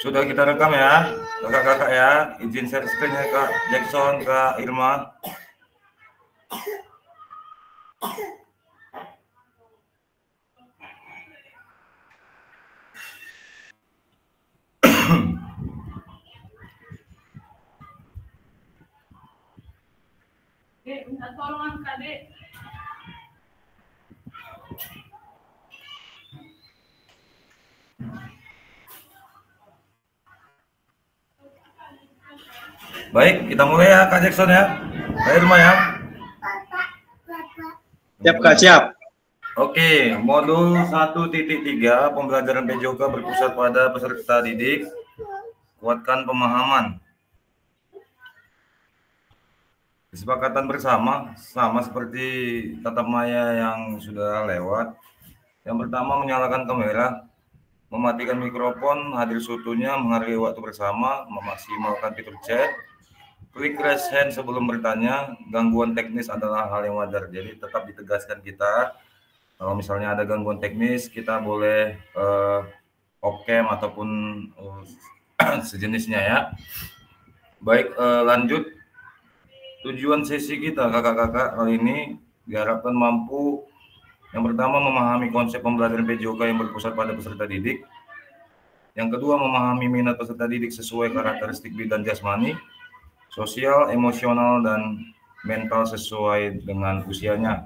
Sudah kita rekam ya, kakak-kakak ya. Izin share screen-nya Kak Jackson, Kak Irma. Dek, minta tolong Kak Dek. Baik, kita mulai ya Kak Jackson ya, Kak Irma ya. Siap Kak, siap. Oke, modul 1.3 pembelajaran PJOK berpusat pada peserta didik, kuatkan pemahaman. Kesepakatan bersama, sama seperti tatap maya yang sudah lewat. Yang pertama, menyalakan kamera, mematikan mikrofon, hadir seutuhnya, menghargai waktu bersama, memaksimalkan fitur chat, klik raise hand sebelum bertanya. Gangguan teknis adalah hal yang wajar, jadi tetap ditegaskan kita. Kalau misalnya ada gangguan teknis, kita boleh off-cam ataupun sejenisnya ya. Baik, lanjut. Tujuan sesi kita kakak-kakak kali ini diharapkan mampu yang pertama memahami konsep pembelajaran PJOK yang berpusat pada peserta didik. Yang kedua, memahami minat peserta didik sesuai karakteristik bidang jasmani, sosial, emosional, dan mental sesuai dengan usianya.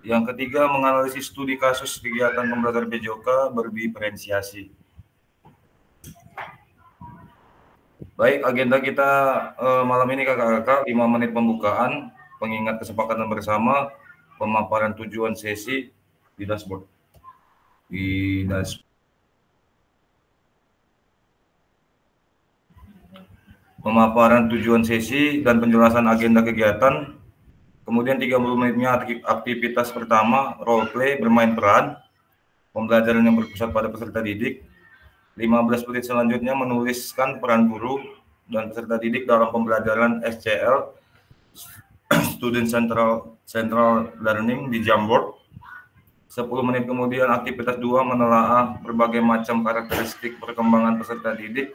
Yang ketiga, menganalisis studi kasus kegiatan pembelajaran PJOK berdiferensiasi. Baik, agenda kita malam ini kakak-kakak, 5 menit pembukaan, pengingat kesepakatan bersama, pemaparan tujuan sesi di dashboard. Pemaparan tujuan sesi dan penjelasan agenda kegiatan. Kemudian 30 menitnya aktivitas pertama, role play, bermain peran, pembelajaran yang berpusat pada peserta didik. 15 menit selanjutnya menuliskan peran guru dan peserta didik dalam pembelajaran SCL, Student Central Learning di Jamboard. 10 menit kemudian aktivitas 2 menelaah berbagai macam karakteristik perkembangan peserta didik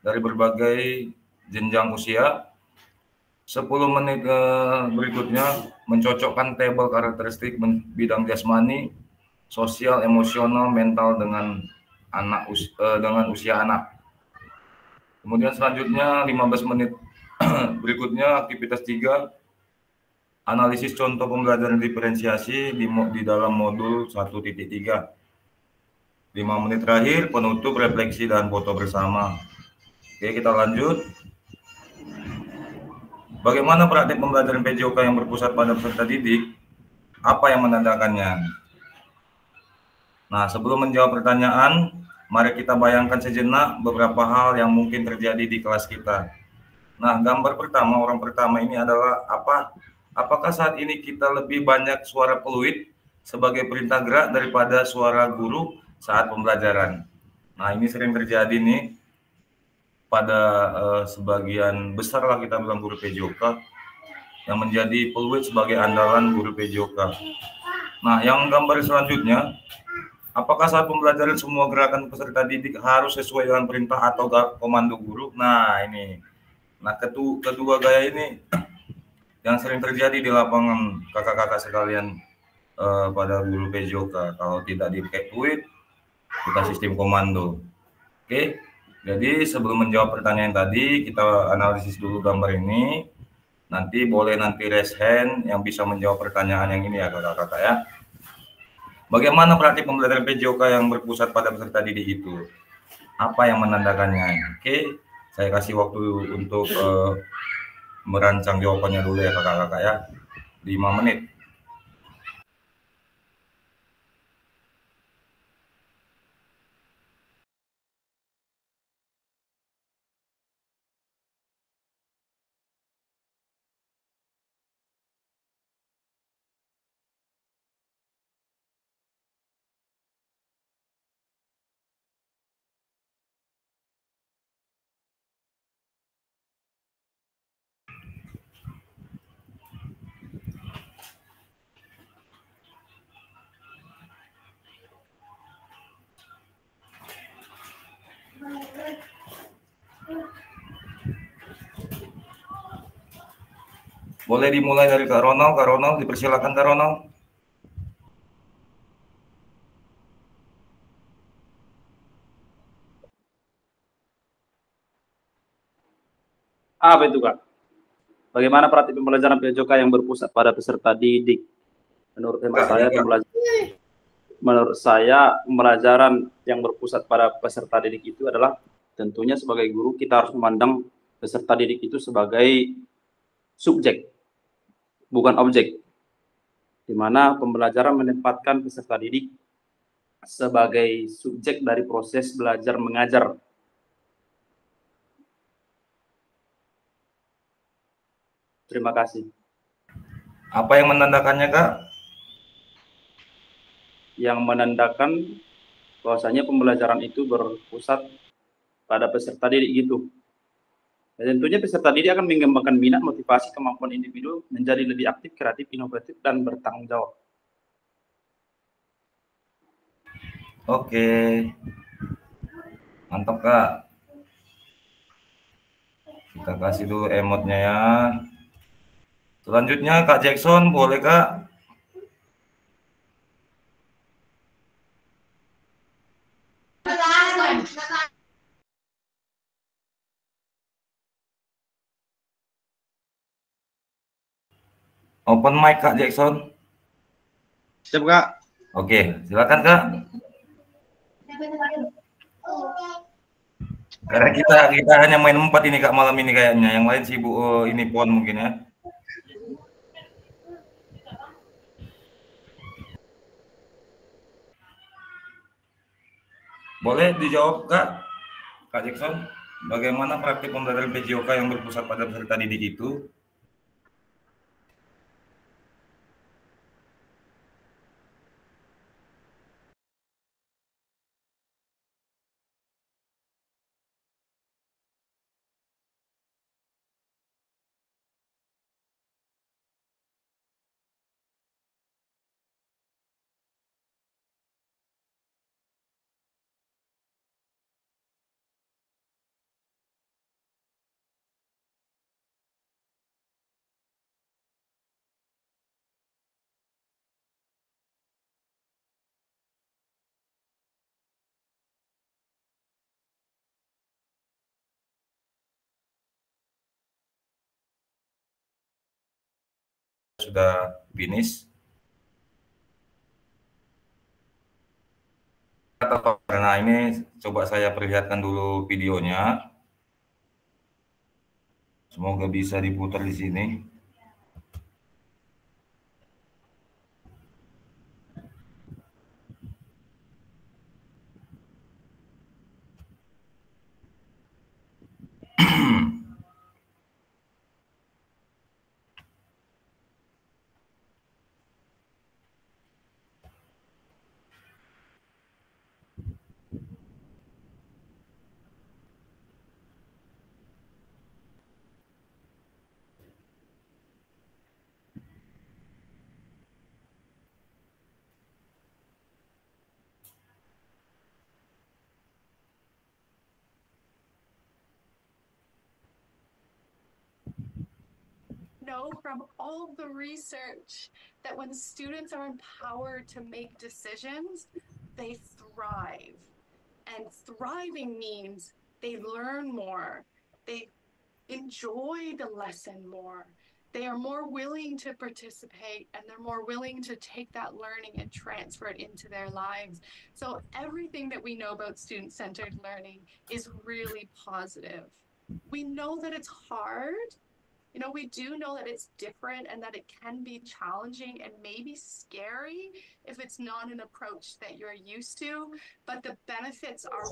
dari berbagai jenjang usia. 10 menit berikutnya mencocokkan tabel karakteristik bidang jasmani, sosial, emosional, mental dengan dengan usia anak. Kemudian selanjutnya 15 menit berikutnya aktivitas 3, analisis contoh pembelajaran diferensiasi di dalam modul 1.3. 5 menit terakhir penutup, refleksi, dan foto bersama. Oke, kita lanjut. Bagaimana praktik pembelajaran PJOK yang berpusat pada peserta didik? Apa yang menandakannya? Nah, sebelum menjawab pertanyaan, mari kita bayangkan sejenak beberapa hal yang mungkin terjadi di kelas kita. Nah, gambar pertama, orang pertama ini adalah apa? Apakah saat ini kita lebih banyak suara peluit sebagai perintah gerak daripada suara guru saat pembelajaran? Nah, ini sering terjadi nih pada sebagian besar lah kita bilang guru PJOK yang menjadi peluit sebagai andalan guru PJOK. Nah, yang gambar selanjutnya, apakah saat pembelajaran semua gerakan peserta didik harus sesuai dengan perintah atau komando guru? Nah, ini. Nah, kedua gaya ini yang sering terjadi di lapangan kakak-kakak sekalian pada guru PJOK. Kalau tidak dipakai tweet, kita sistem komando. Oke, jadi sebelum menjawab pertanyaan tadi, kita analisis dulu gambar ini. Nanti raise hand yang bisa menjawab pertanyaan yang ini ya kakak-kakak ya. Bagaimana praktik pembelajaran PJOK yang berpusat pada peserta didik itu? Apa yang menandakannya? Oke, saya kasih waktu untuk merancang jawabannya dulu ya kakak-kakak ya. 5 menit. Boleh dimulai dari Kak Ronald. Kak Ronald, dipersilakan Kak Ronald. Apa itu, Kak? Bagaimana praktik pembelajaran PJOK yang berpusat pada peserta didik? Menurut hemat Kak, saya, pembelajaran yang berpusat pada peserta didik itu adalah tentunya sebagai guru kita harus memandang peserta didik itu sebagai subjek, bukan objek, di mana pembelajaran menempatkan peserta didik sebagai subjek dari proses belajar mengajar. Terima kasih. Apa yang menandakannya, Kak? Yang menandakan bahwasanya pembelajaran itu berpusat pada peserta didik gitu. Dan tentunya peserta didik akan mengembangkan minat, motivasi, kemampuan individu menjadi lebih aktif, kreatif, inovatif, dan bertanggung jawab. Oke. Mantap, Kak. Kita kasih dulu emotnya ya. Selanjutnya Kak Jackson, boleh Kak? Open mic Kak Jackson. Siap, Kak. Oke, silakan Kak. Karena kita hanya main 4 ini Kak malam ini kayaknya. Yang lain sibuk ini pon mungkin ya. Boleh dijawab Kak? Kak Jackson, bagaimana praktik pembelajaran PJOK yang berpusat pada peserta didik itu? Sudah finish. Karena ini coba saya perlihatkan dulu videonya. Semoga bisa diputar di sini. Know from all the research that when students are empowered to make decisions, they thrive. And thriving means they learn more, they enjoy the lesson more, they are more willing to participate, and they're more willing to take that learning and transfer it into their lives. So everything that we know about student-centered learning is really positive. We know that it's hard. You know, we do know that it's different and that it can be challenging and maybe scary if it's not an approach that you're used to, but the benefits are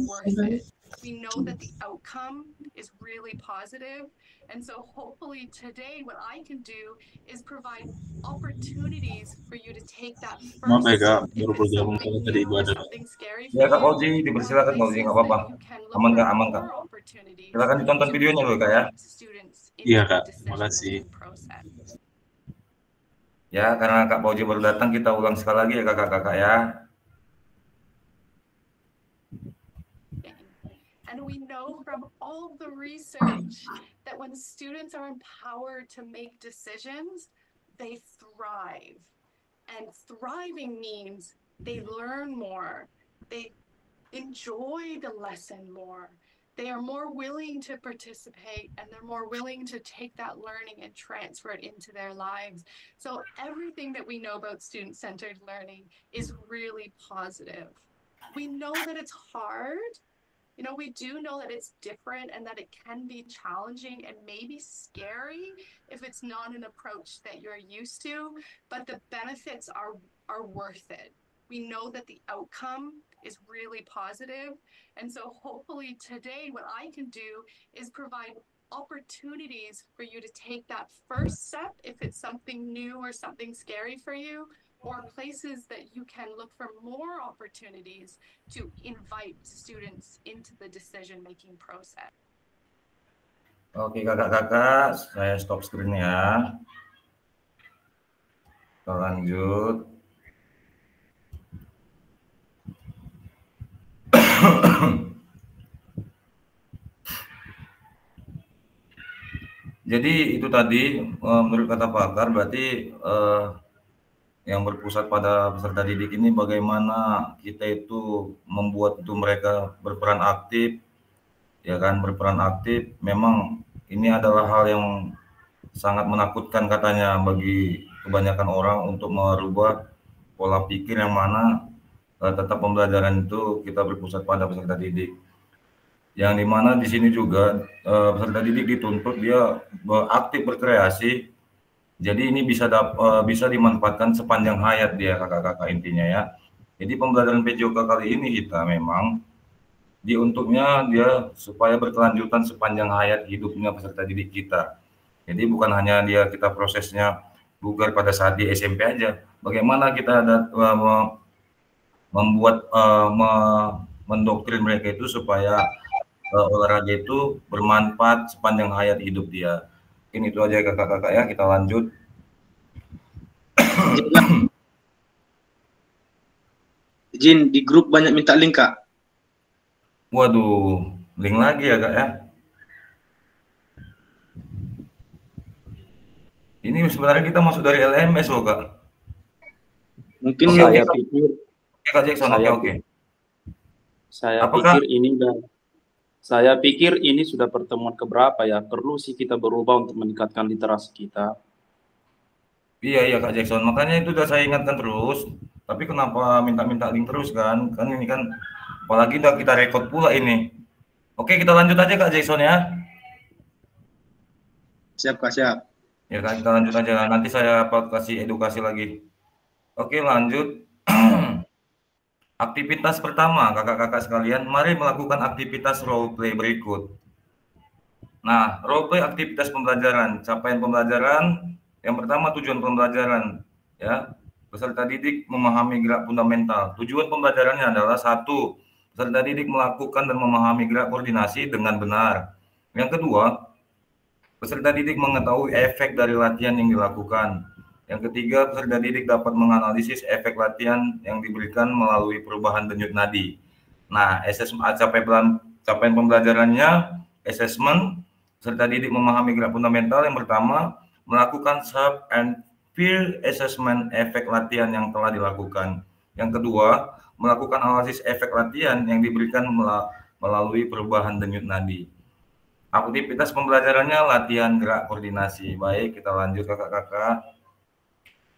worth it. We know that the outcome is really positive. And so hopefully today what I can do is provide opportunities for you to take that first step. If it's something new or something scary for Ya Kak you, Fauzi, or dipersilakan Fauzi, places nggak apa-apa. that you can look Aman for nggak, aman Kak? more opportunities Silakan ditonton to videonya dulu Kak ya. include students Iya, into Kak. the Terima kasih. decision-making process. Ya, karena Kak Fauzi baru datang, kita ulang sekali lagi ya kakak-kakak ya. And we know from all the research that when students are empowered to make decisions, they thrive. And thriving means they learn more, they enjoy the lesson more, they are more willing to participate, and they're more willing to take that learning and transfer it into their lives. So everything that we know about student-centered learning is really positive. We know that it's hard. You know, we do know that it's different and that it can be challenging and maybe scary if it's not an approach that you're used to, but the benefits are worth it. We know that the outcome is really positive. And so hopefully today what I can do is provide opportunities for you to take that first step if it's something new or something scary for you, or places that you can look for more opportunities to invite students into the decision-making process. Oke kakak-kakak, saya stop screen ya. Kita lanjut. Jadi itu tadi menurut kata pakar berarti yang berpusat pada peserta didik ini bagaimana kita itu membuat itu mereka berperan aktif, ya kan, berperan aktif. Memang ini adalah hal yang sangat menakutkan katanya bagi kebanyakan orang untuk merubah pola pikir yang mana tetap pembelajaran itu kita berpusat pada peserta didik. Yang dimana di sini juga peserta didik dituntut dia aktif berkreasi. Jadi ini bisa dimanfaatkan sepanjang hayat dia kakak-kakak intinya ya. Jadi pembelajaran PJOK kali ini kita memang diuntuknya dia supaya berkelanjutan sepanjang hayat hidupnya peserta didik kita. Jadi bukan hanya dia kita prosesnya bugar pada saat di SMP aja. Bagaimana kita membuat mendoktrin mereka itu supaya olahraga itu bermanfaat sepanjang hayat hidup dia. Mungkin itu aja kakak-kakak ya, kita lanjut. Jin, di grup banyak minta link kak. Waduh, link lagi ya kak ya. Ini sebenarnya kita masuk dari LMS loh kak. Mungkin saya pikir Kak Jackson, oke. Saya pikir ini sudah pertemuan keberapa ya? Perlu sih kita berubah untuk meningkatkan literasi kita. Iya Kak Jackson, makanya itu udah saya ingatkan terus. Tapi kenapa minta link terus kan? Kan ini kan apalagi udah kita record pula ini. Oke, kita lanjut aja Kak Jackson ya. Siap kak, siap. Ya Kak, kita lanjut aja. Nanti saya kasih edukasi lagi. Oke, lanjut. Aktivitas pertama, kakak-kakak sekalian, mari melakukan aktivitas role play berikut. Nah, role play aktivitas pembelajaran, capaian pembelajaran. Yang pertama tujuan pembelajaran, ya. Peserta didik memahami gerak fundamental. Tujuan pembelajarannya adalah 1, peserta didik melakukan dan memahami gerak koordinasi dengan benar. Yang kedua, peserta didik mengetahui efek dari latihan yang dilakukan. Yang ketiga, peserta didik dapat menganalisis efek latihan yang diberikan melalui perubahan denyut nadi. Nah, capaian pembelajarannya, assessment, peserta didik memahami gerak fundamental. Yang pertama, melakukan sub and field assessment efek latihan yang telah dilakukan. Yang kedua, melakukan analisis efek latihan yang diberikan melalui perubahan denyut nadi. Aktivitas pembelajarannya latihan gerak koordinasi. Baik, kita lanjut kakak-kakak.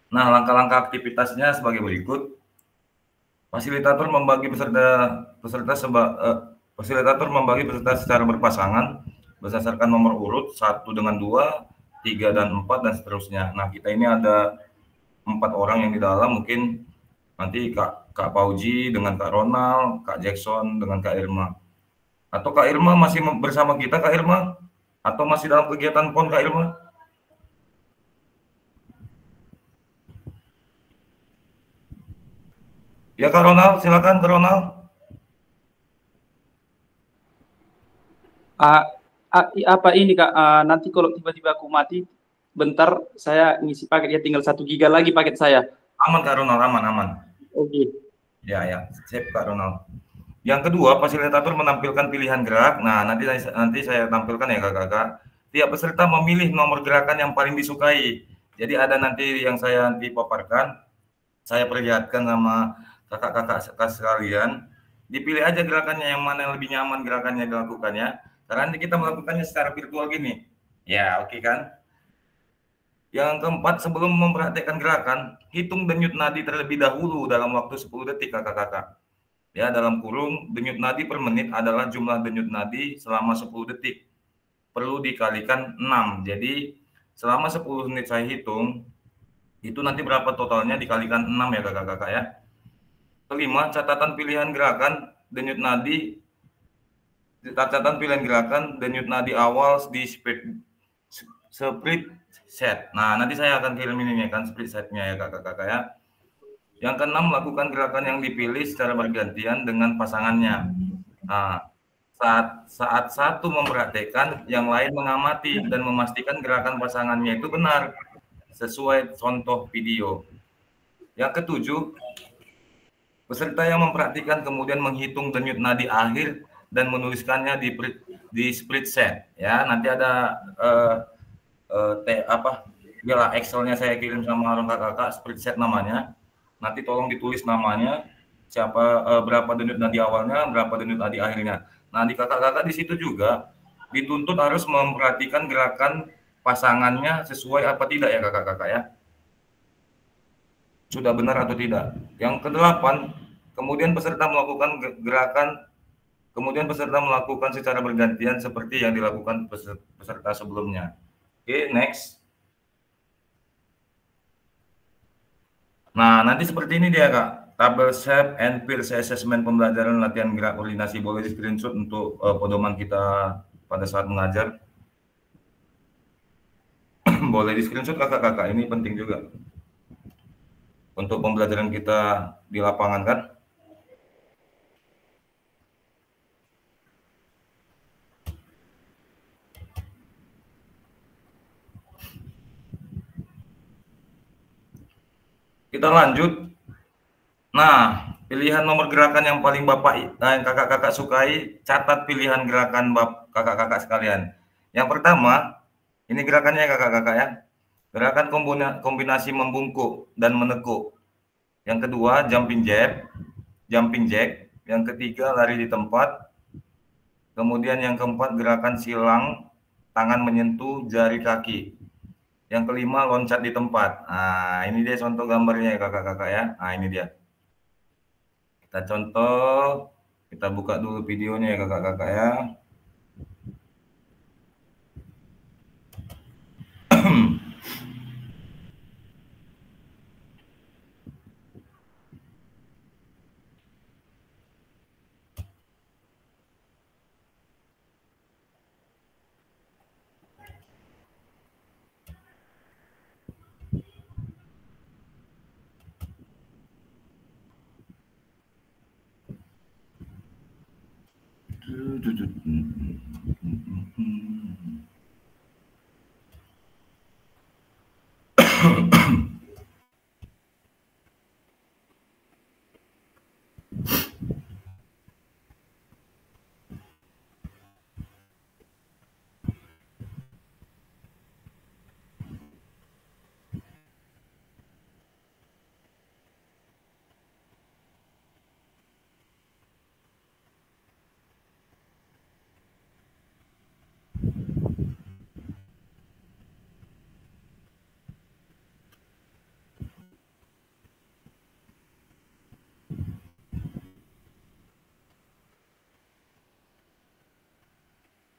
Nah, langkah-langkah aktivitasnya sebagai berikut. Fasilitator membagi peserta secara berpasangan berdasarkan nomor urut 1 dengan 2, 3 dan 4 dan seterusnya. Nah, kita ini ada 4 orang yang di dalam, mungkin nanti Kak Pauji dengan Kak Ronald, Kak Jackson dengan Kak Irma. Atau Kak Irma masih bersama kita Kak Irma? Atau masih dalam kegiatan PON Kak Irma? Ya Kak Ronald, silakan Kak Ronald. Apa ini Kak? Nanti kalau tiba-tiba aku mati, bentar saya ngisi paket ya, tinggal 1 giga lagi paket saya. Aman Kak Ronald, aman. Oke. Ya, sip Kak Ronald. Yang kedua, fasilitator menampilkan pilihan gerak. Nah, nanti saya tampilkan ya kakak-kakak. Tiap peserta memilih nomor gerakan yang paling disukai. Jadi ada nanti yang saya nanti paparkan, saya perlihatkan sama kakak-kakak sekalian. Dipilih aja gerakannya yang mana yang lebih nyaman gerakannya dilakukan ya. Karena nanti kita melakukannya secara virtual gini. Ya, oke kan? Yang keempat, sebelum mempraktekkan gerakan, hitung denyut nadi terlebih dahulu dalam waktu 10 detik kakak-kakak. Ya, dalam kurung, denyut nadi per menit adalah jumlah denyut nadi selama 10 detik. Perlu dikalikan 6. Jadi, selama 10 menit saya hitung, itu nanti berapa totalnya dikalikan 6 ya kakak-kakak ya. Kelima, catatan pilihan gerakan denyut nadi awal di split set. Nah, nanti saya akan kirim ini kan split setnya ya kakak-kakak ya. Yang keenam, lakukan gerakan yang dipilih secara bergantian dengan pasangannya. Nah, saat satu mempraktekkan, yang lain mengamati dan memastikan gerakan pasangannya itu benar sesuai contoh video. Yang ketujuh, peserta yang mempraktikkan kemudian menghitung denyut nadi akhir dan menuliskannya di split set. Ya, nanti ada bila Excel-nya saya kirim sama orang kakak-kakak, split set namanya. Nanti tolong ditulis namanya, berapa denyut nadi awalnya, berapa denyut nadi akhirnya. Nah, di kakak-kakak di situ juga dituntut harus memperhatikan gerakan pasangannya sesuai apa tidak ya kakak-kakak ya. Sudah benar atau tidak. Yang kedelapan, kemudian peserta melakukan secara bergantian seperti yang dilakukan peserta sebelumnya. Oke, next. Nah, nanti seperti ini dia Kak. Tabel shape and peers assessment pembelajaran latihan gerak koordinasi. Boleh di screenshot untuk pedoman kita pada saat mengajar. Boleh di screenshot kakak-kakak, ini penting juga untuk pembelajaran kita di lapangan kan. Kita lanjut. Nah, pilihan nomor gerakan yang paling yang kakak-kakak sukai, catat pilihan gerakan kakak-kakak sekalian. Yang pertama, ini gerakannya kakak-kakak ya. Gerakan kombinasi membungkuk dan menekuk. Yang kedua, jumping jack. Yang ketiga, lari di tempat. Kemudian yang keempat, gerakan silang, tangan menyentuh jari kaki. Yang kelima, loncat di tempat. Nah, ini dia contoh gambarnya ya kakak-kakak ya. Nah, ini dia. Kita contoh, kita buka dulu videonya ya kakak-kakak ya.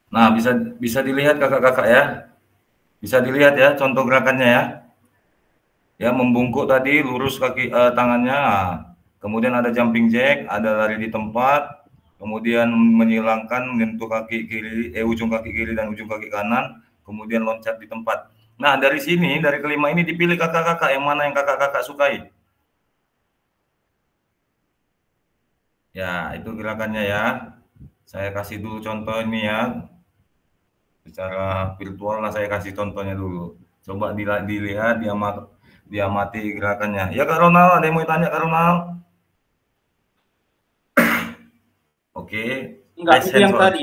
Nah, bisa dilihat kakak-kakak ya. Bisa dilihat ya contoh gerakannya ya. Ya, membungkuk tadi, lurus kaki tangannya. Kemudian ada jumping jack, ada lari di tempat, kemudian menyilangkan menyentuh ujung kaki kiri dan ujung kaki kanan, kemudian loncat di tempat. Nah, dari sini, dari kelima ini dipilih kakak-kakak yang mana yang kakak-kakak sukai. Ya, itu gerakannya ya. Saya kasih dulu contoh ini ya. Secara virtual lah saya kasih contohnya dulu. Coba dilihat, diamati gerakannya. Ya Kak Ronald, ada yang mau tanya Kak Ronald? Oke. Enggak, itu yang Sensor. tadi,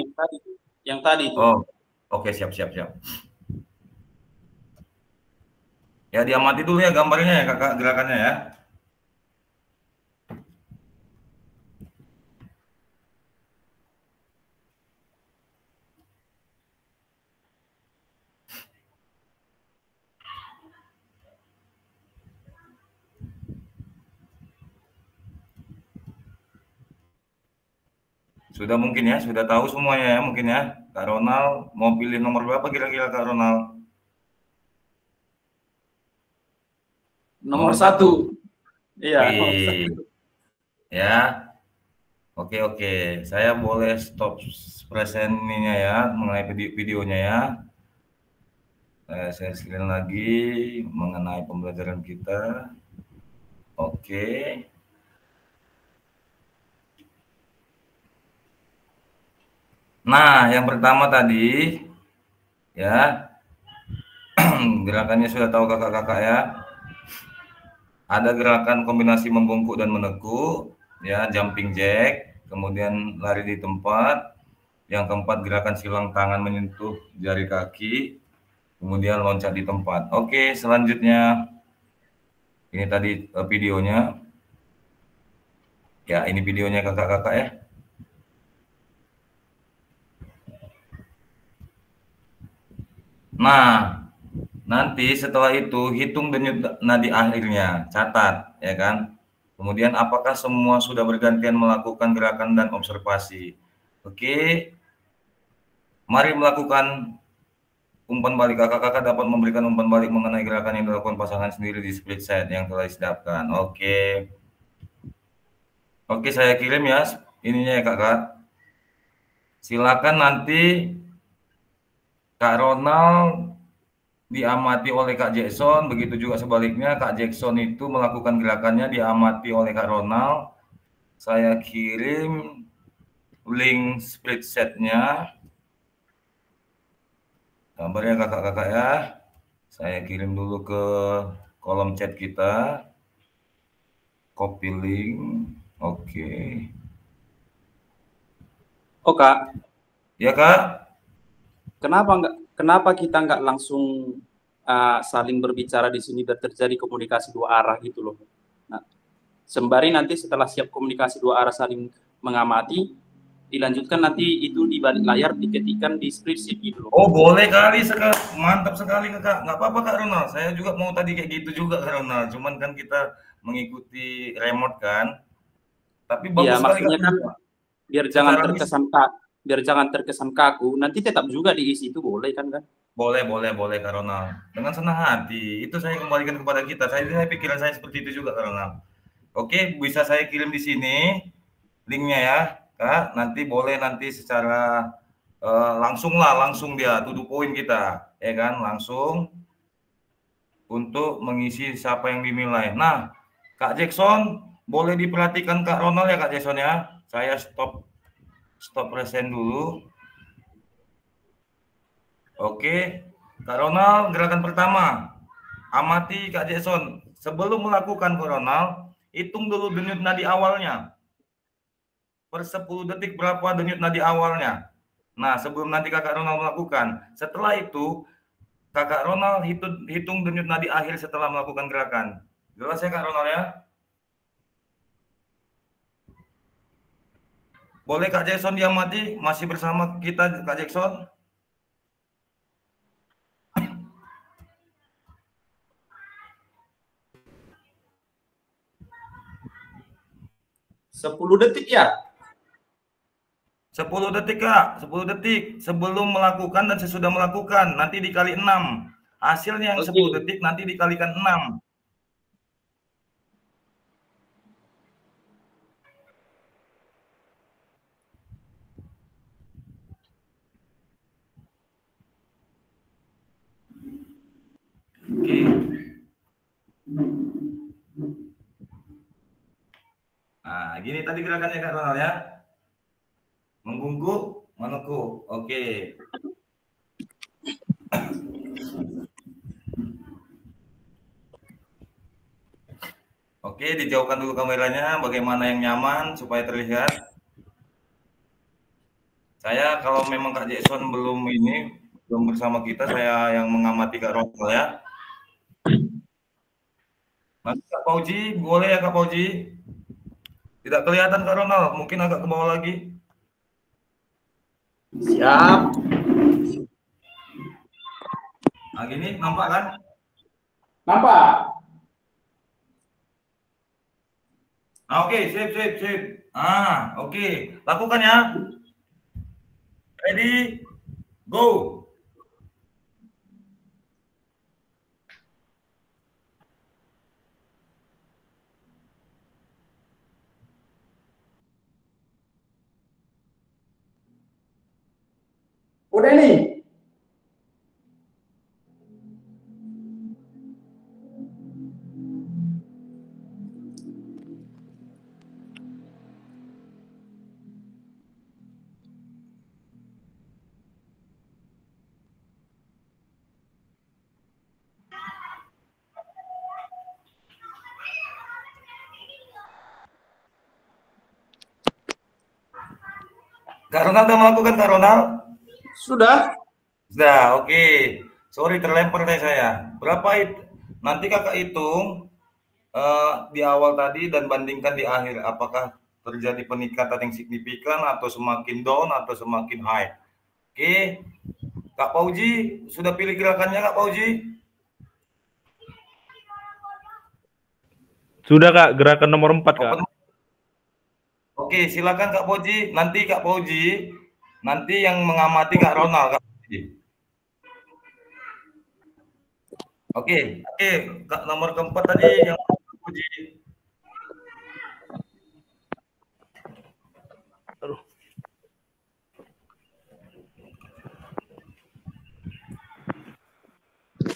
yang tadi itu. Oh, oke, siap. Ya, diamati dulu ya gambarnya ya kakak, gerakannya ya. Sudah mungkin ya, sudah tahu semuanya ya mungkin ya. Kak Ronald mau pilih nomor berapa kira-kira Kak Ronald? Nomor satu. Iya, nomor Wih, satu. ya. Oke. Saya boleh stop presentnya ya mengenai videonya ya. Saya screen lagi mengenai pembelajaran kita. Oke. Nah, yang pertama tadi ya, gerakannya sudah tahu kakak-kakak ya. Ada gerakan kombinasi membungkuk dan menekuk, ya, jumping jack, kemudian lari di tempat. Yang keempat gerakan silang tangan menyentuh jari kaki, kemudian loncat di tempat. Oke, selanjutnya ini tadi videonya. Ya, ini videonya kakak-kakak ya. Nah, nanti setelah itu hitung denyut nadi akhirnya, catat ya kan. Kemudian apakah semua sudah bergantian melakukan gerakan dan observasi? Oke, mari melakukan umpan balik. Kakak-kakak dapat memberikan umpan balik mengenai gerakan yang dilakukan pasangan sendiri di split set yang telah disiapkan. Oke, saya kirim ya ininya ya kakak. Silakan nanti Kak Ronald diamati oleh Kak Jackson, begitu juga sebaliknya Kak Jackson itu melakukan gerakannya diamati oleh Kak Ronald. Saya kirim link split setnya, gambarnya kakak-kakak ya. Saya kirim dulu ke kolom chat kita, copy link. Oke. Oh Kak, Ya Kak. kenapa kita nggak langsung saling berbicara di sini dan terjadi komunikasi dua arah gitu loh. Nah, sembari nanti setelah siap komunikasi dua arah saling mengamati, dilanjutkan nanti itu di balik layar diketikkan di spreadsheet gitu loh. Oh boleh kali, mantap sekali kakak. Nggak apa-apa Kak Ronald, saya juga mau tadi kayak gitu juga Kak Ronald. Cuman kan kita mengikuti remote kan. Tapi Iya, bagus sekali maksudnya Kak. kan biar jangan Secara terkesan kaku, nanti tetap juga diisi itu boleh kan kan? boleh Kak Ronald. Dengan senang hati. Itu saya kembalikan kepada kita. Saya pikiran saya seperti itu juga Kak Ronald. Oke, bisa saya kirim di sini linknya ya Kak. Nanti boleh nanti secara langsung dia to the point kita, ya kan, langsung untuk mengisi siapa yang dinilai. Nah, Kak Jackson boleh diperhatikan Kak Ronald ya Kak Jackson ya. Saya stop present dulu. Oke, Kak Ronald, gerakan pertama. Amati Kak Jackson. Sebelum melakukan Kak Ronald, hitung dulu denyut nadi awalnya. Per 10 detik berapa denyut nadi awalnya. Nah, sebelum nanti Kakak Ronald melakukan. Setelah itu, Kakak Ronald hitung denyut nadi akhir setelah melakukan gerakan. Jelas ya Kak Ronald ya? Boleh Kak Jackson diamati? Masih bersama kita Kak Jackson? Sepuluh detik ya? 10 detik Kak, 10 detik sebelum melakukan dan sesudah melakukan, nanti dikali 6. Hasilnya yang 10 detik nanti dikalikan 6. Oke. Nah, gini tadi gerakannya Kak Ronald ya. Membungkuk, menekuk. Oke. Oke, dijauhkan dulu kameranya, bagaimana yang nyaman supaya terlihat. Saya kalau memang Kak Jackson belum bersama kita, saya yang mengamati Kak Ronald ya. Nanti Kak Pauji, boleh ya Kak Pauji? Tidak kelihatan Kak Ronald, mungkin agak ke bawah lagi. Siap. Nah, gini nampak kan? Nampak? Oke, sip. Oke. Lakukan ya. Ready, go. Udah nih. Kak Ronald sudah melakukan Kak Ronald? Sudah. Sudah, oke. Sorry terlempar dari saya. Berapa itu? Nanti Kakak hitung di awal tadi dan bandingkan di akhir. Apakah terjadi peningkatan yang signifikan atau semakin down atau semakin high? Oke. Kak Pauji, sudah pilih gerakannya Kak Pauji? Sudah Kak, gerakan nomor 4 Kak. Oke, silakan Kak Pauji. Nanti Kak Pauji, nanti yang mengamati Kak Ronald Kak Pauji. Oke, Kak nomor keempat tadi yang Kak Pauji. Aduh.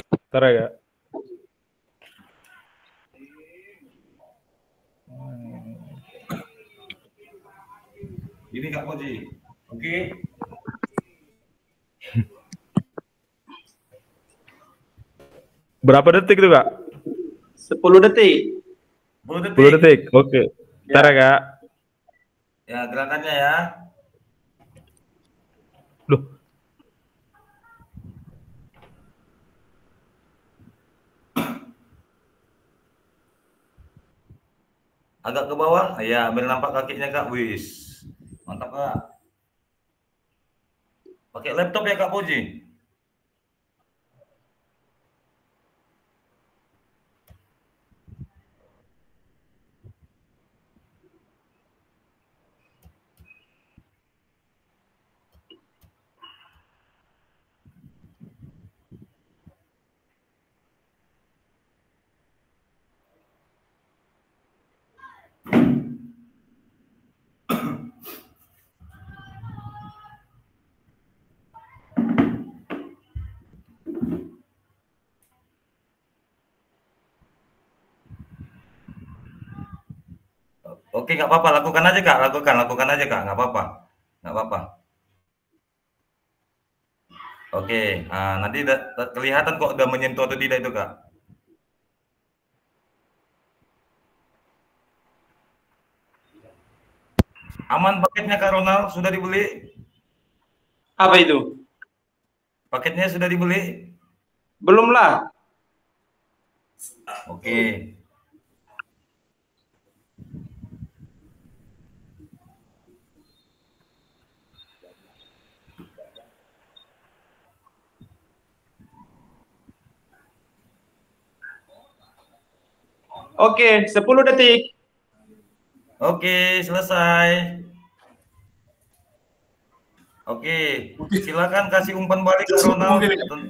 Bentar ya Kak. Ini Kak Pauji. Oke. Berapa detik tuh Kak? 10 detik. 10 detik. Oke. Bentar ya Kak. Ya, gerakannya ya. Loh. Agak ke bawah. Ya, biar nampak kakinya Kak. Wis. Mantap Kak. Pakai laptop ya Kak Pauji? Oke, nggak apa-apa, lakukan aja Kak, lakukan aja Kak, nggak apa-apa. Oke, nanti kelihatan kok udah menyentuh atau tidak itu Kak. Aman paketnya Kak Ronald, sudah dibeli? Apa itu? Paketnya sudah dibeli? Belum lah. Oke. Oke, 10 detik. Oke, selesai. Oke, silakan kasih umpan balik Kak Ronald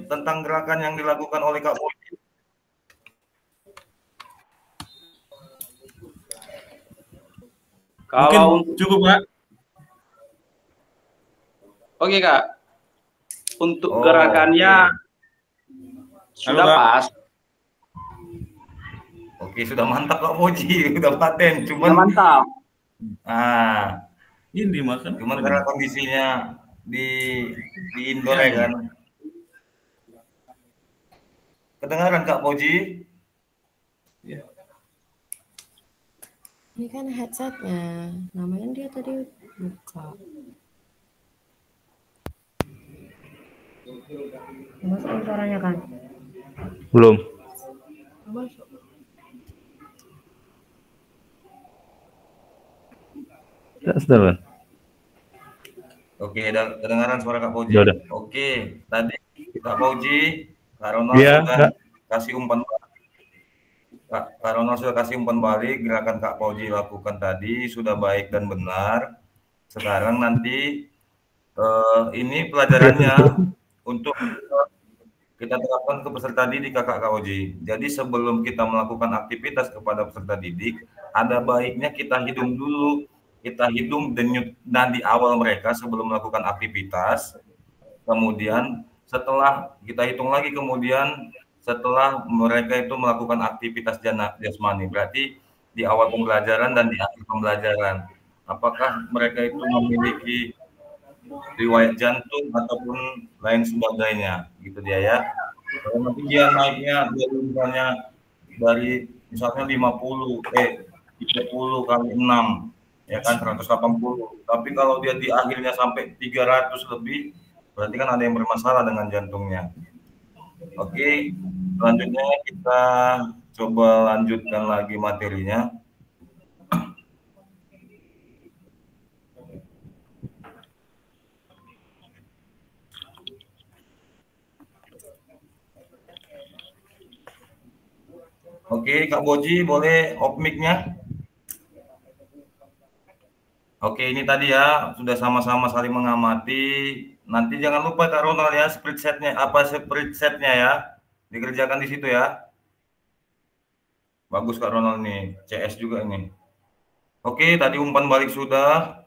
tentang gerakan yang dilakukan oleh Kak Pauji. Kalau Cukup Kak. Oke Kak. Untuk Oh, gerakannya sudah Halo, Kak. pas. Oke, sudah mantap Kak Pauji, udah paten. Sudah Cuman mantap. Ini dimakan. Cuman karena kondisinya di indoor ya kan. Kedengaran Kak Pauji? Ini kan headsetnya, namanya dia tadi buka. Masuk suaranya kan? Belum. Masuk. Sudah kan? Oke, kedengaran suara Kak Fauji. Sudah. Oke, tadi Kak Fauji, Kak Ronald Iya, sudah Kak. kasih umpan balik. Kak Ronald sudah kasih umpan balik, gerakan Kak Fauji lakukan tadi sudah baik dan benar. Sekarang nanti ini pelajarannya untuk kita terapkan ke peserta didik Kak Fauji. Jadi sebelum kita melakukan aktivitas kepada peserta didik, ada baiknya kita hitung dulu. Kita hitung denyut nadi awal mereka sebelum melakukan aktivitas. Kemudian setelah kita hitung lagi kemudian setelah mereka itu melakukan aktivitas jasmani, berarti di awal pembelajaran dan di akhir pembelajaran. Apakah mereka itu memiliki riwayat jantung ataupun lain sebagainya, gitu dia ya. Kalau nanti dia naiknya dari misalnya 30 kali 6 ya kan 180. Tapi kalau dia di akhirnya sampai 300 lebih, berarti kan ada yang bermasalah dengan jantungnya. Oke, selanjutnya kita coba lanjutkan lagi materinya. Oke, Kak Boji boleh off mic-nya? Oke, ini tadi ya sudah sama-sama saling mengamati. Nanti jangan lupa Kak Ronald ya spread setnya ya dikerjakan di situ ya. Bagus Kak Ronald nih, CS juga ini. Oke, tadi umpan balik sudah.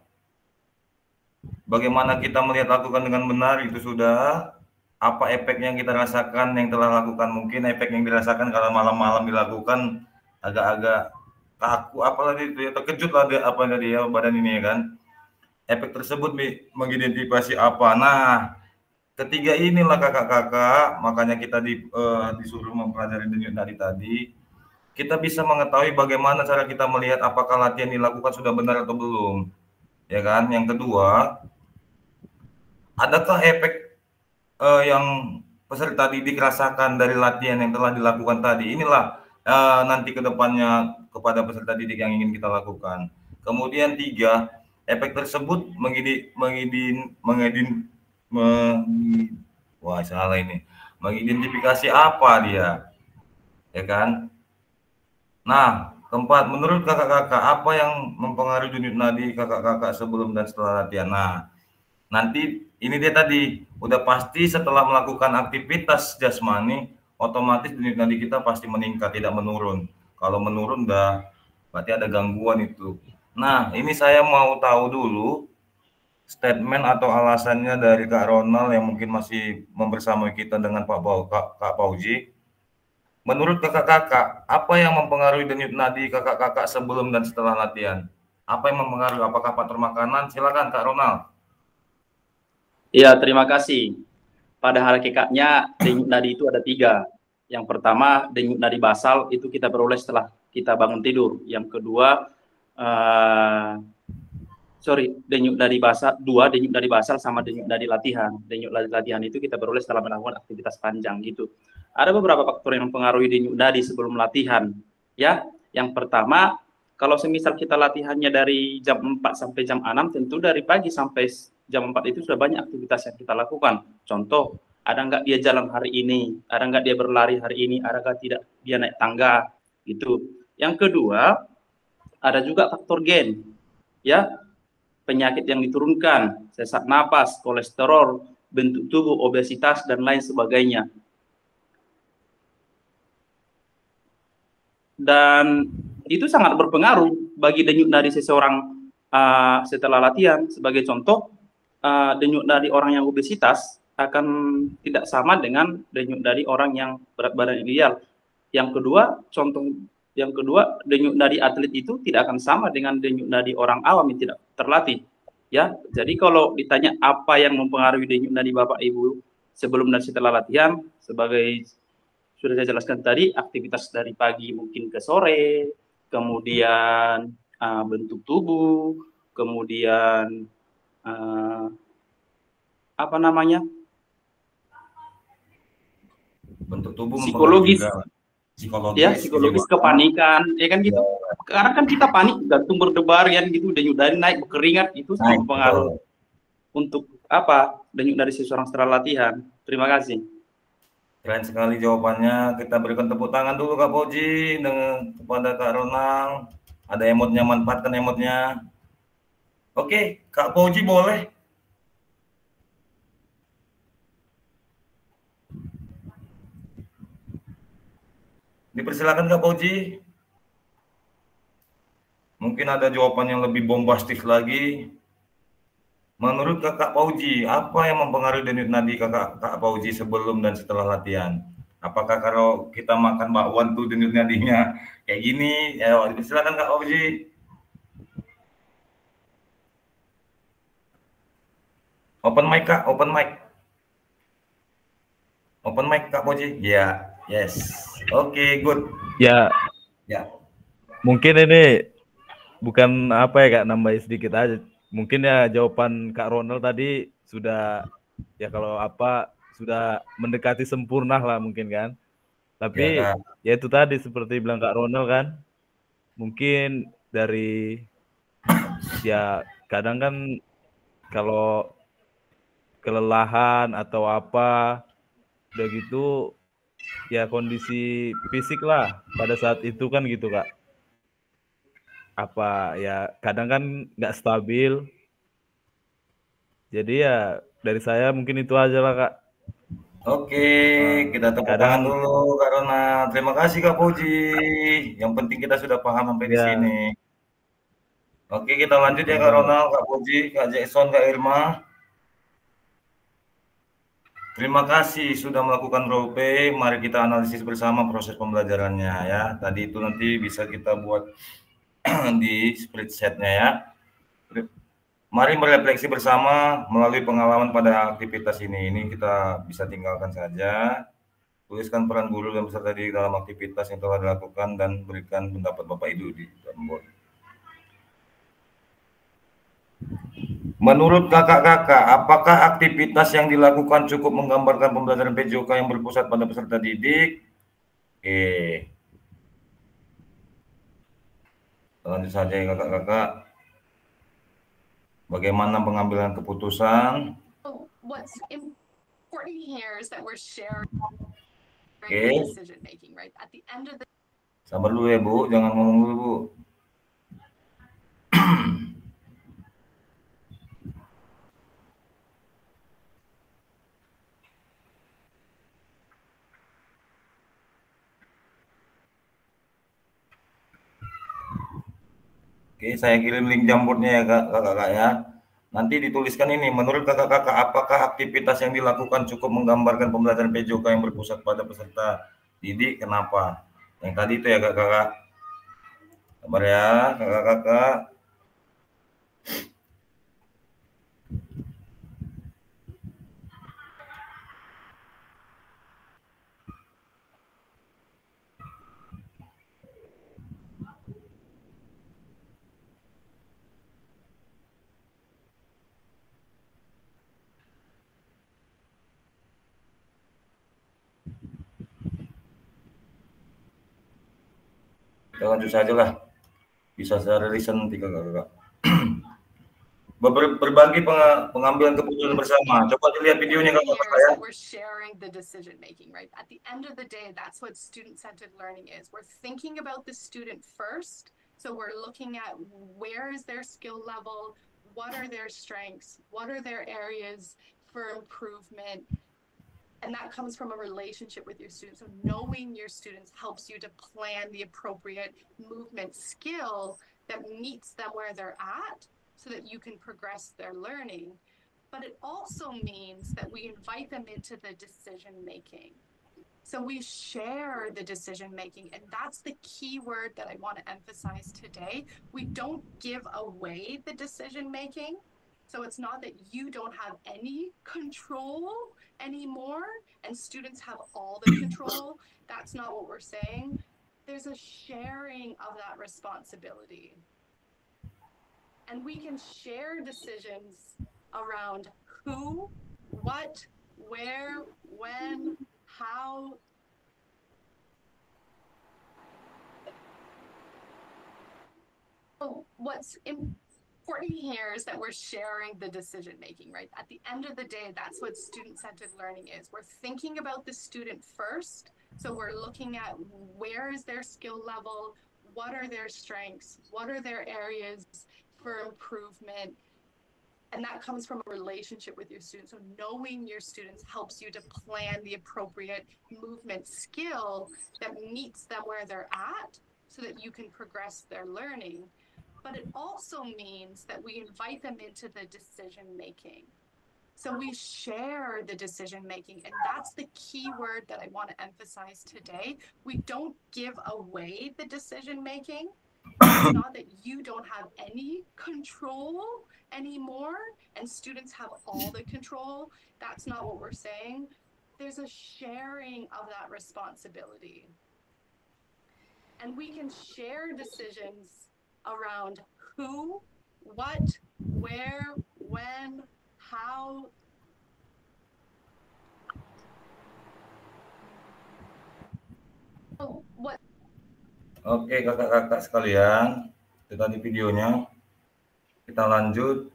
Bagaimana kita melihat lakukan dengan benar itu sudah. Apa efek yang kita rasakan yang telah lakukan, mungkin efek yang dirasakan kalau malam-malam dilakukan agak-agak kaku apalagi itu ya, terkejut lah dia, apa tadi ya badan ini ya kan. Efek tersebut mengidentifikasi apa. Nah, ketiga inilah kakak-kakak, makanya kita disuruh mempelajari denyut nadi tadi. Kita bisa mengetahui bagaimana cara kita melihat apakah latihan dilakukan sudah benar atau belum. Ya kan? Yang kedua, adakah efek yang peserta didik rasakan dari latihan yang telah dilakukan tadi? Inilah nanti ke depannya kepada peserta didik yang ingin kita lakukan. Kemudian 3, efek tersebut mengidentifikasi apa dia, ya kan? Nah, keempat, menurut kakak-kakak apa yang mempengaruhi denyut nadi kakak-kakak sebelum dan setelah latihan? Nah, nanti ini dia tadi udah pasti setelah melakukan aktivitas jasmani, otomatis denyut nadi kita pasti meningkat, tidak menurun. Kalau menurun berarti ada gangguan itu. Nah, ini saya mau tahu dulu statement atau alasannya dari Kak Ronald yang mungkin masih membersamai kita dengan Kak Fauji. Menurut kakak-kakak, apa yang mempengaruhi denyut nadi kakak-kakak sebelum dan setelah latihan? Apa yang mempengaruhi? Apakah faktor makanan? Silakan Kak Ronald. Iya, terima kasih. Pada hakikatnya denyut nadi itu ada 3. Yang pertama, denyut nadi basal itu kita peroleh setelah kita bangun tidur. Yang kedua, denyut nadi basal, 2 denyut nadi basal sama denyut nadi latihan. Denyut nadi latihan itu kita peroleh setelah melakukan aktivitas panjang gitu. Ada beberapa faktor yang mempengaruhi denyut nadi sebelum latihan. Ya, yang pertama, kalau semisal kita latihannya dari jam 4 sampai jam 6, tentu dari pagi sampai jam 4 itu sudah banyak aktivitas yang kita lakukan. Contoh, ada nggak dia jalan hari ini, ada nggak dia berlari hari ini, ada nggak tidak dia naik tangga, gitu. Yang kedua, ada juga faktor gen, ya, penyakit yang diturunkan, sesak napas, kolesterol, bentuk tubuh, obesitas, dan lain sebagainya. Dan itu sangat berpengaruh bagi denyut nadi seseorang setelah latihan. Sebagai contoh, denyut nadi orang yang obesitas akan tidak sama dengan denyut nadi orang yang berat badan ideal. Yang kedua, denyut nadi atlet itu tidak akan sama dengan denyut nadi orang awam yang tidak terlatih. Ya, jadi kalau ditanya apa yang mempengaruhi denyut nadi Bapak Ibu sebelum dan setelah latihan, sebagai sudah saya jelaskan tadi, aktivitas dari pagi mungkin ke sore, kemudian bentuk tubuh, kemudian Bentuk tubuh Psikologis. mempengaruhi juga. Ya, psikologis kepanikan, ya kan gitu. Karena kan kita panik, jantung berdebar, ya gitu, denyut nadi naik, berkeringat, itu sangat berpengaruh untuk apa? Denyut nadi seseorang setelah latihan. Terima kasih. Keren sekali jawabannya. Kita berikan tepuk tangan dulu Kak Fauzi kepada Kak Ronald. Ada emotnya, manfaatkan emotnya. Oke, Kak Fauzi boleh. Dipersilakan Kak Fauzi. Mungkin ada jawaban yang lebih bombastis lagi. Menurut Kakak Fauzi, apa yang mempengaruhi denyut nadi Kak Fauzi sebelum dan setelah latihan? Apakah kalau kita makan bakwan tuh denyut nadinya kayak gini? Ya, silakan Kak Fauzi. Open mic Kak, open mic. Open mic Kak Fauzi. Ya, yes. Oke, good. Ya, Ya. mungkin ini bukan apa ya Kak, nambahin sedikit aja. Mungkin ya jawaban Kak Ronald tadi sudah ya kalau apa sudah mendekati sempurna lah mungkin kan. Tapi ya itu tadi seperti bilang Kak Ronald kan, mungkin dari ya kadang kan kalau kelelahan atau apa udah gitu ya kondisi fisik lah pada saat itu kan gitu Kak. Apa ya kadang kan nggak stabil. Jadi ya dari saya mungkin itu aja lah Kak. Oke, kita tepuk tangan dulu Kak Ronald. Terima kasih Kak Fauzi. Yang penting kita sudah paham sampai di sini. Oke, kita lanjut ya Kak Ronald, Kak Fauzi, Kak Jason, Kak Irma. Terima kasih sudah melakukan role play. Mari kita analisis bersama proses pembelajarannya ya. Tadi itu nanti bisa kita buat di spreadsheet-nya ya. Mari merefleksi bersama melalui pengalaman pada aktivitas ini. Ini kita bisa tinggalkan saja. Tuliskan peran guru dan peserta didik dalam aktivitas yang telah dilakukan dan berikan pendapat Bapak Ibu di dalam board. Menurut kakak-kakak, apakah aktivitas yang dilakukan cukup menggambarkan pembelajaran PJOK yang berpusat pada peserta didik? Oke. Lanjut saja ya kakak-kakak. Bagaimana pengambilan keputusan? What's important here is that we're sharing decision making, right? At the end of the Sabar dulu ya Bu, jangan ngomong dulu Bu. Oke, saya kirim link Jamboardnya ya kakak-kakak ya. Nanti dituliskan ini, menurut kakak-kakak, apakah aktivitas yang dilakukan cukup menggambarkan pembelajaran PJOK yang berpusat pada peserta didik? Kenapa? Yang tadi itu ya kakak-kakak. Sabar ya kakak-kakak. Kita lanjut saja lah. Bisa secara listen nanti kakak-kakak. Berbagi pengambilan keputusan bersama. Coba dilihat videonya kakak-kakak ya. We're sharing the decision making, right? At the end of the day, that's what student-centered learning is. We're thinking about the student first. So we're looking at where is their skill level, what are their strengths, what are their areas for improvement. And that comes from a relationship with your students. So knowing your students helps you to plan the appropriate movement skill that meets them where they're at so that you can progress their learning. But it also means that we invite them into the decision making. So we share the decision making, and that's the key word that I want to emphasize today. We don't give away the decision making. So it's not that you don't have any control anymore and students have all the control. That's not what we're saying. There's a sharing of that responsibility. And we can share decisions around who, what, where, when, how, what's important here is that we're sharing the decision making, right? At the end of the day, that's what student-centered learning is. We're thinking about the student first. So we're looking at where is their skill level, what are their strengths, what are their areas for improvement. And that comes from a relationship with your students. So knowing your students helps you to plan the appropriate movement skill that meets them where they're at so that you can progress their learning. But it also means that we invite them into the decision making. So we share the decision making, and that's the key word that I want to emphasize today. We don't give away the decision making. It's not that you don't have any control anymore and students have all the control. That's not what we're saying. There's a sharing of that responsibility. And we can share decisions around who, what, where, when, how. What? Oke, kakak-kakak sekalian, itu tadi videonya. Kita lanjut.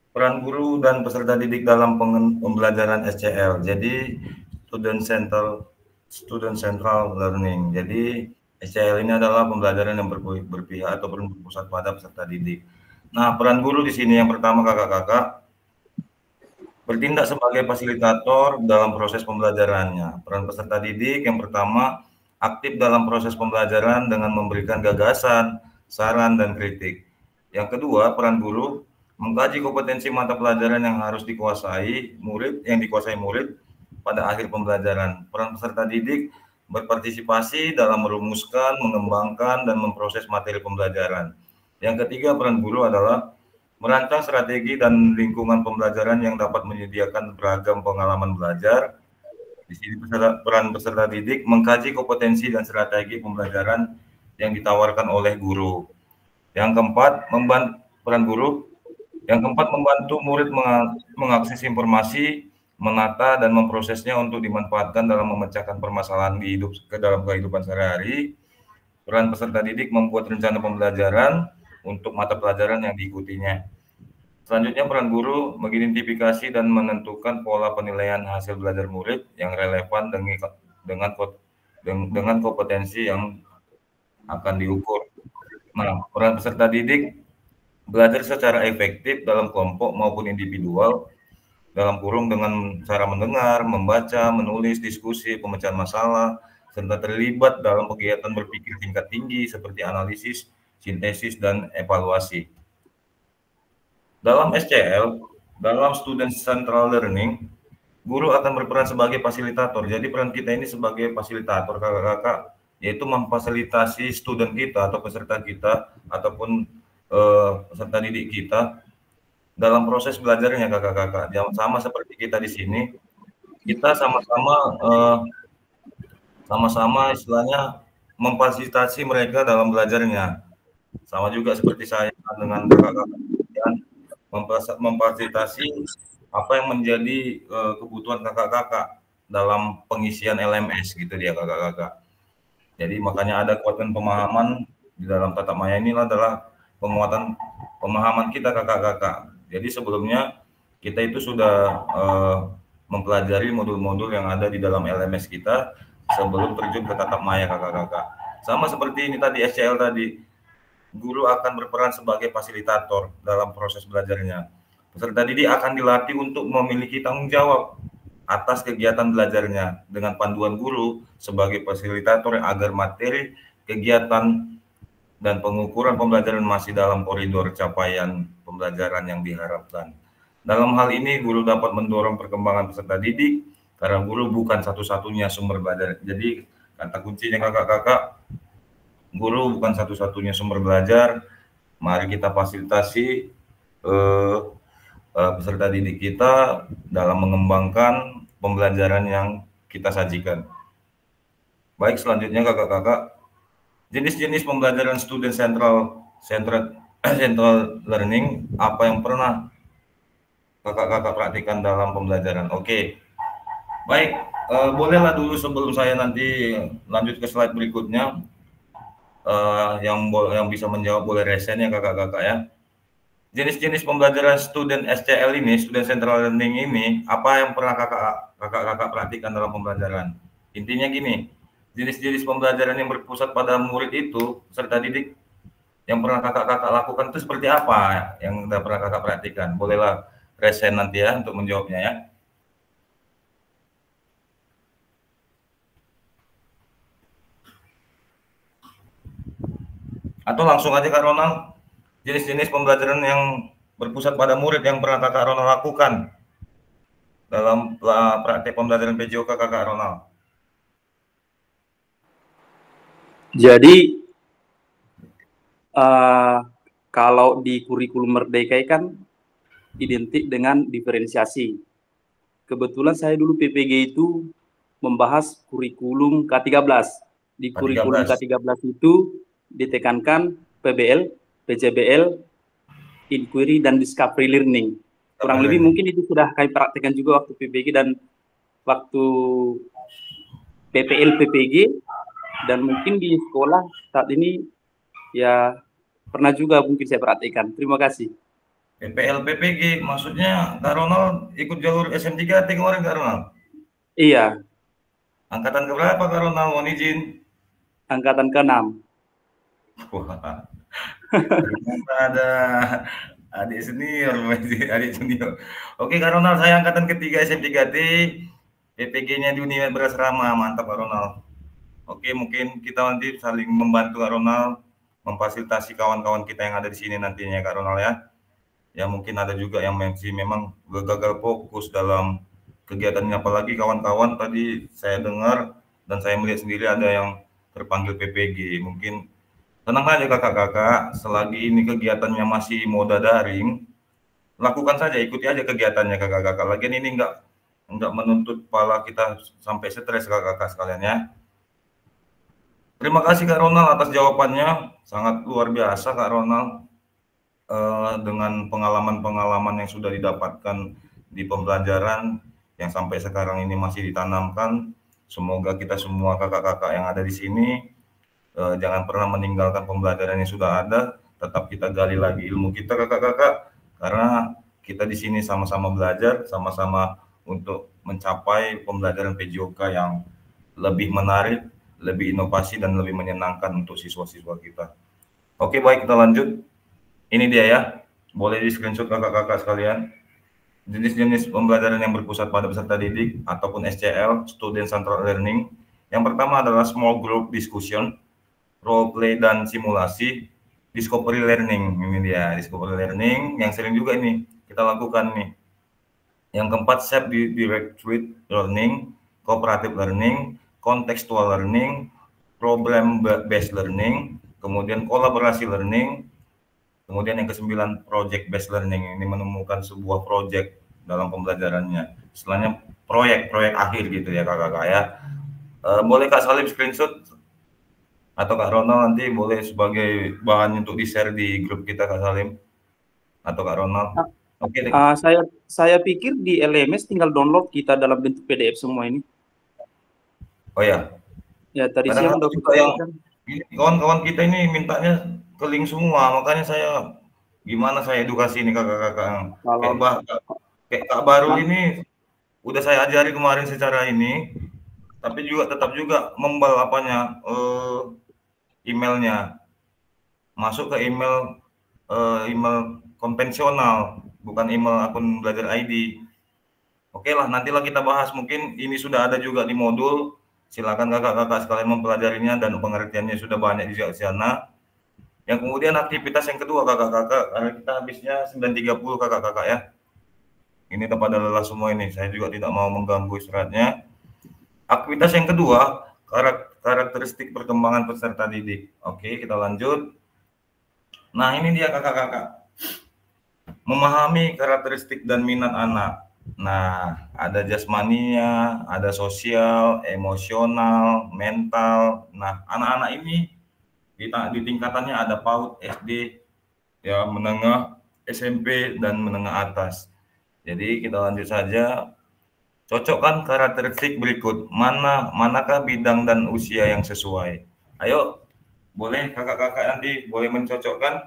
Peran guru dan peserta didik dalam pembelajaran SCL. Jadi Student Central Learning. Jadi SCL ini adalah pembelajaran yang berpihak atau berpusat pada peserta didik. Nah, peran guru di sini yang pertama kakak-kakak bertindak sebagai fasilitator dalam proses pembelajarannya. Peran peserta didik yang pertama aktif dalam proses pembelajaran dengan memberikan gagasan, saran, dan kritik. Yang kedua, peran guru mengkaji kompetensi mata pelajaran yang harus dikuasai murid pada akhir pembelajaran. Peran peserta didik berpartisipasi dalam merumuskan, mengembangkan, dan memproses materi pembelajaran. Yang ketiga, peran guru adalah merancang strategi dan lingkungan pembelajaran yang dapat menyediakan beragam pengalaman belajar. Di sini peran peserta didik mengkaji kompetensi dan strategi pembelajaran yang ditawarkan oleh guru. Yang keempat, membantu murid mengakses informasi, menata dan memprosesnya untuk dimanfaatkan dalam memecahkan permasalahan dalam kehidupan sehari-hari. Peran peserta didik membuat rencana pembelajaran untuk mata pelajaran yang diikutinya. Selanjutnya, peran guru mengidentifikasi dan menentukan pola penilaian hasil belajar murid yang relevan dengan kompetensi yang akan diukur. Nah, peran peserta didik belajar secara efektif dalam kelompok maupun individual, dalam kurung dengan cara mendengar, membaca, menulis, diskusi, pemecahan masalah, serta terlibat dalam kegiatan berpikir tingkat tinggi seperti analisis, sintesis, dan evaluasi. Dalam SCL, dalam Student Central Learning, guru akan berperan sebagai fasilitator. Jadi peran kita ini sebagai fasilitator kakak-kakak, yaitu memfasilitasi student kita atau peserta kita ataupun peserta didik kita dalam proses belajarnya kakak-kakak. Sama seperti kita di sini, kita sama-sama istilahnya memfasilitasi mereka dalam belajarnya. Sama juga seperti saya dengan kakak-kakak memfasilitasi apa yang menjadi kebutuhan kakak-kakak dalam pengisian LMS gitu dia kakak-kakak. Jadi makanya ada kekuatan pemahaman di dalam tatap maya ini adalah penguatan pemahaman kita kakak-kakak. Jadi sebelumnya kita itu sudah mempelajari modul-modul yang ada di dalam LMS kita sebelum terjun ke tatap maya kakak-kakak. Sama seperti ini tadi SCL tadi. Guru akan berperan sebagai fasilitator dalam proses belajarnya. Peserta didik akan dilatih untuk memiliki tanggung jawab atas kegiatan belajarnya dengan panduan guru sebagai fasilitator agar materi, kegiatan, dan pengukuran pembelajaran masih dalam koridor capaian pembelajaran yang diharapkan. Dalam hal ini, guru dapat mendorong perkembangan peserta didik karena guru bukan satu-satunya sumber belajar. Jadi, kata kuncinya kakak-kakak, guru bukan satu-satunya sumber belajar. Mari kita fasilitasi peserta didik kita dalam mengembangkan pembelajaran yang kita sajikan. Baik, selanjutnya kakak-kakak, jenis-jenis pembelajaran Student Central Learning, apa yang pernah kakak-kakak praktikan dalam pembelajaran? Oke, baik, bolehlah dulu sebelum saya nanti lanjut ke slide berikutnya. yang bisa menjawab boleh resen ya kakak-kakak ya. Jenis-jenis pembelajaran student SCL ini, student central learning ini, apa yang pernah kakak-kakak perhatikan dalam pembelajaran? Intinya gini, jenis-jenis pembelajaran yang berpusat pada murid itu, peserta didik, yang pernah kakak-kakak lakukan itu seperti apa yang udah pernah kakak perhatikan? Bolehlah resen nanti ya untuk menjawabnya ya. Atau langsung aja Kak Ronald, jenis-jenis pembelajaran yang berpusat pada murid yang pernah kakak Ronald lakukan dalam praktek pembelajaran PJOK kakak Ronald. Jadi kalau di kurikulum Merdeka kan identik dengan diferensiasi. Kebetulan saya dulu PPG itu membahas kurikulum K13. Di kurikulum K13 itu ditekankan PBL, PJBL, inquiry, dan discovery learning. Kurang lebih mungkin itu sudah kami praktekkan juga waktu PPG dan waktu PPL, PPG, dan mungkin di sekolah saat ini ya pernah juga mungkin saya perhatikan. Terima kasih. PPL, PPG, maksudnya Kak Ronald ikut jalur SM3T kemarin Kak Ronald? Iya. Angkatan keberapa Kak Ronald, mohon izin? Angkatan ke-6. Wah, ternyata ada adik senior, adik junior. Oke Kak Ronald, saya angkatan ketiga SM3T, PPG-nya di Unimed Berasrama, mantap Kak Ronald. Oke, mungkin kita nanti saling membantu Kak Ronald, memfasilitasi kawan-kawan kita yang ada di sini nantinya Kak Ronald ya. Ya mungkin ada juga yang memang gagal fokus dalam kegiatannya, apalagi kawan-kawan tadi saya dengar dan saya melihat sendiri ada yang terpanggil PPG. Mungkin tenang aja kakak-kakak, selagi ini kegiatannya masih moda daring, lakukan saja, ikuti aja kegiatannya kakak-kakak. Lagian ini enggak menuntut kepala kita sampai stres kakak-kakak sekalian ya. Terima kasih Kak Ronald atas jawabannya, sangat luar biasa Kak Ronald. Dengan pengalaman-pengalaman yang sudah didapatkan di pembelajaran yang sampai sekarang ini masih ditanamkan. Semoga kita semua kakak-kakak yang ada di sini jangan pernah meninggalkan pembelajaran yang sudah ada, tetap kita gali lagi ilmu kita kakak-kakak, karena kita di sini sama-sama belajar, sama-sama untuk mencapai pembelajaran PJOK yang lebih menarik, lebih inovasi, dan lebih menyenangkan untuk siswa-siswa kita. Oke, baik, kita lanjut. Ini dia ya, boleh di screenshot kakak-kakak sekalian. Jenis-jenis pembelajaran yang berpusat pada peserta didik ataupun SCL, Student Central Learning. Yang pertama adalah Small Group Discussion, Role Play dan Simulasi, Discovery Learning. Ini dia, Discovery Learning yang sering juga ini kita lakukan nih. Yang keempat, Self-Directed Learning, Cooperative Learning, Contextual Learning, Problem-Based Learning, kemudian Kolaborasi Learning. Kemudian yang ke-9, project based learning, ini menemukan sebuah project dalam pembelajarannya. Istilahnya proyek akhir gitu ya kakak-kakak ya. Boleh Kak Salim screenshot atau Kak Ronald nanti boleh sebagai bahan untuk di-share di grup kita Kak Salim atau Kak Ronald. Oke. Saya pikir di LMS tinggal download kita dalam bentuk PDF semua ini. Oh ya. Ya tadi siang udah kawan-kawan kita ini mintanya ke link semua, makanya saya gimana saya edukasi ini kakak-kakak. Kayak Kak Baru ini udah saya ajari kemarin secara ini, tapi juga tetap juga membal emailnya masuk ke email konvensional, bukan email akun belajar ID. Oke lah, nantilah kita bahas, mungkin ini sudah ada juga di modul. Silakan kakak-kakak sekalian mempelajarinya dan pengertiannya sudah banyak di sana. Yang kemudian aktivitas yang kedua kakak-kakak, karena kita habisnya 9.30 kakak-kakak ya. Ini kepada lelah semua ini, saya juga tidak mau mengganggu istirahatnya. Aktivitas yang kedua, karakteristik perkembangan peserta didik. Oke, kita lanjut. Nah, ini dia kakak-kakak. Memahami karakteristik dan minat anak. Nah, ada jasmania, ada sosial, emosional, mental. Nah, anak-anak ini di tingkatannya ada PAUD, SD, ya menengah, SMP, dan menengah atas. Jadi kita lanjut saja. Cocokkan karakteristik berikut. Manakah bidang dan usia yang sesuai? Ayo Boleh kakak-kakak nanti boleh mencocokkan.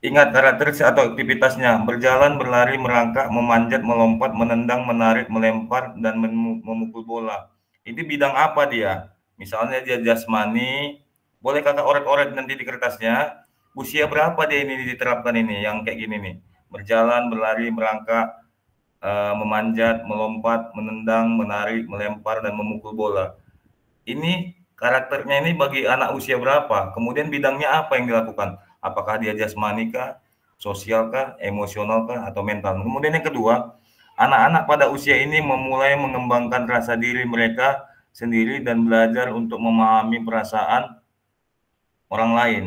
Ingat karakteristik atau aktivitasnya: berjalan, berlari, merangkak, memanjat, melompat, menendang, menarik, melempar, dan memukul bola. Ini bidang apa dia? Misalnya dia jasmani, boleh kakak oret-oret nanti di kertasnya. Usia berapa dia ini diterapkan ini, yang kayak gini nih. Berjalan, berlari, merangkak, memanjat, melompat, menendang, menarik, melempar, dan memukul bola. Ini karakternya ini bagi anak usia berapa? Kemudian bidangnya apa yang dilakukan? Apakah dia jasmani kah, sosial kah, emosional kah, atau mental? Kemudian yang kedua, anak-anak pada usia ini memulai mengembangkan rasa diri mereka sendiri dan belajar untuk memahami perasaan orang lain.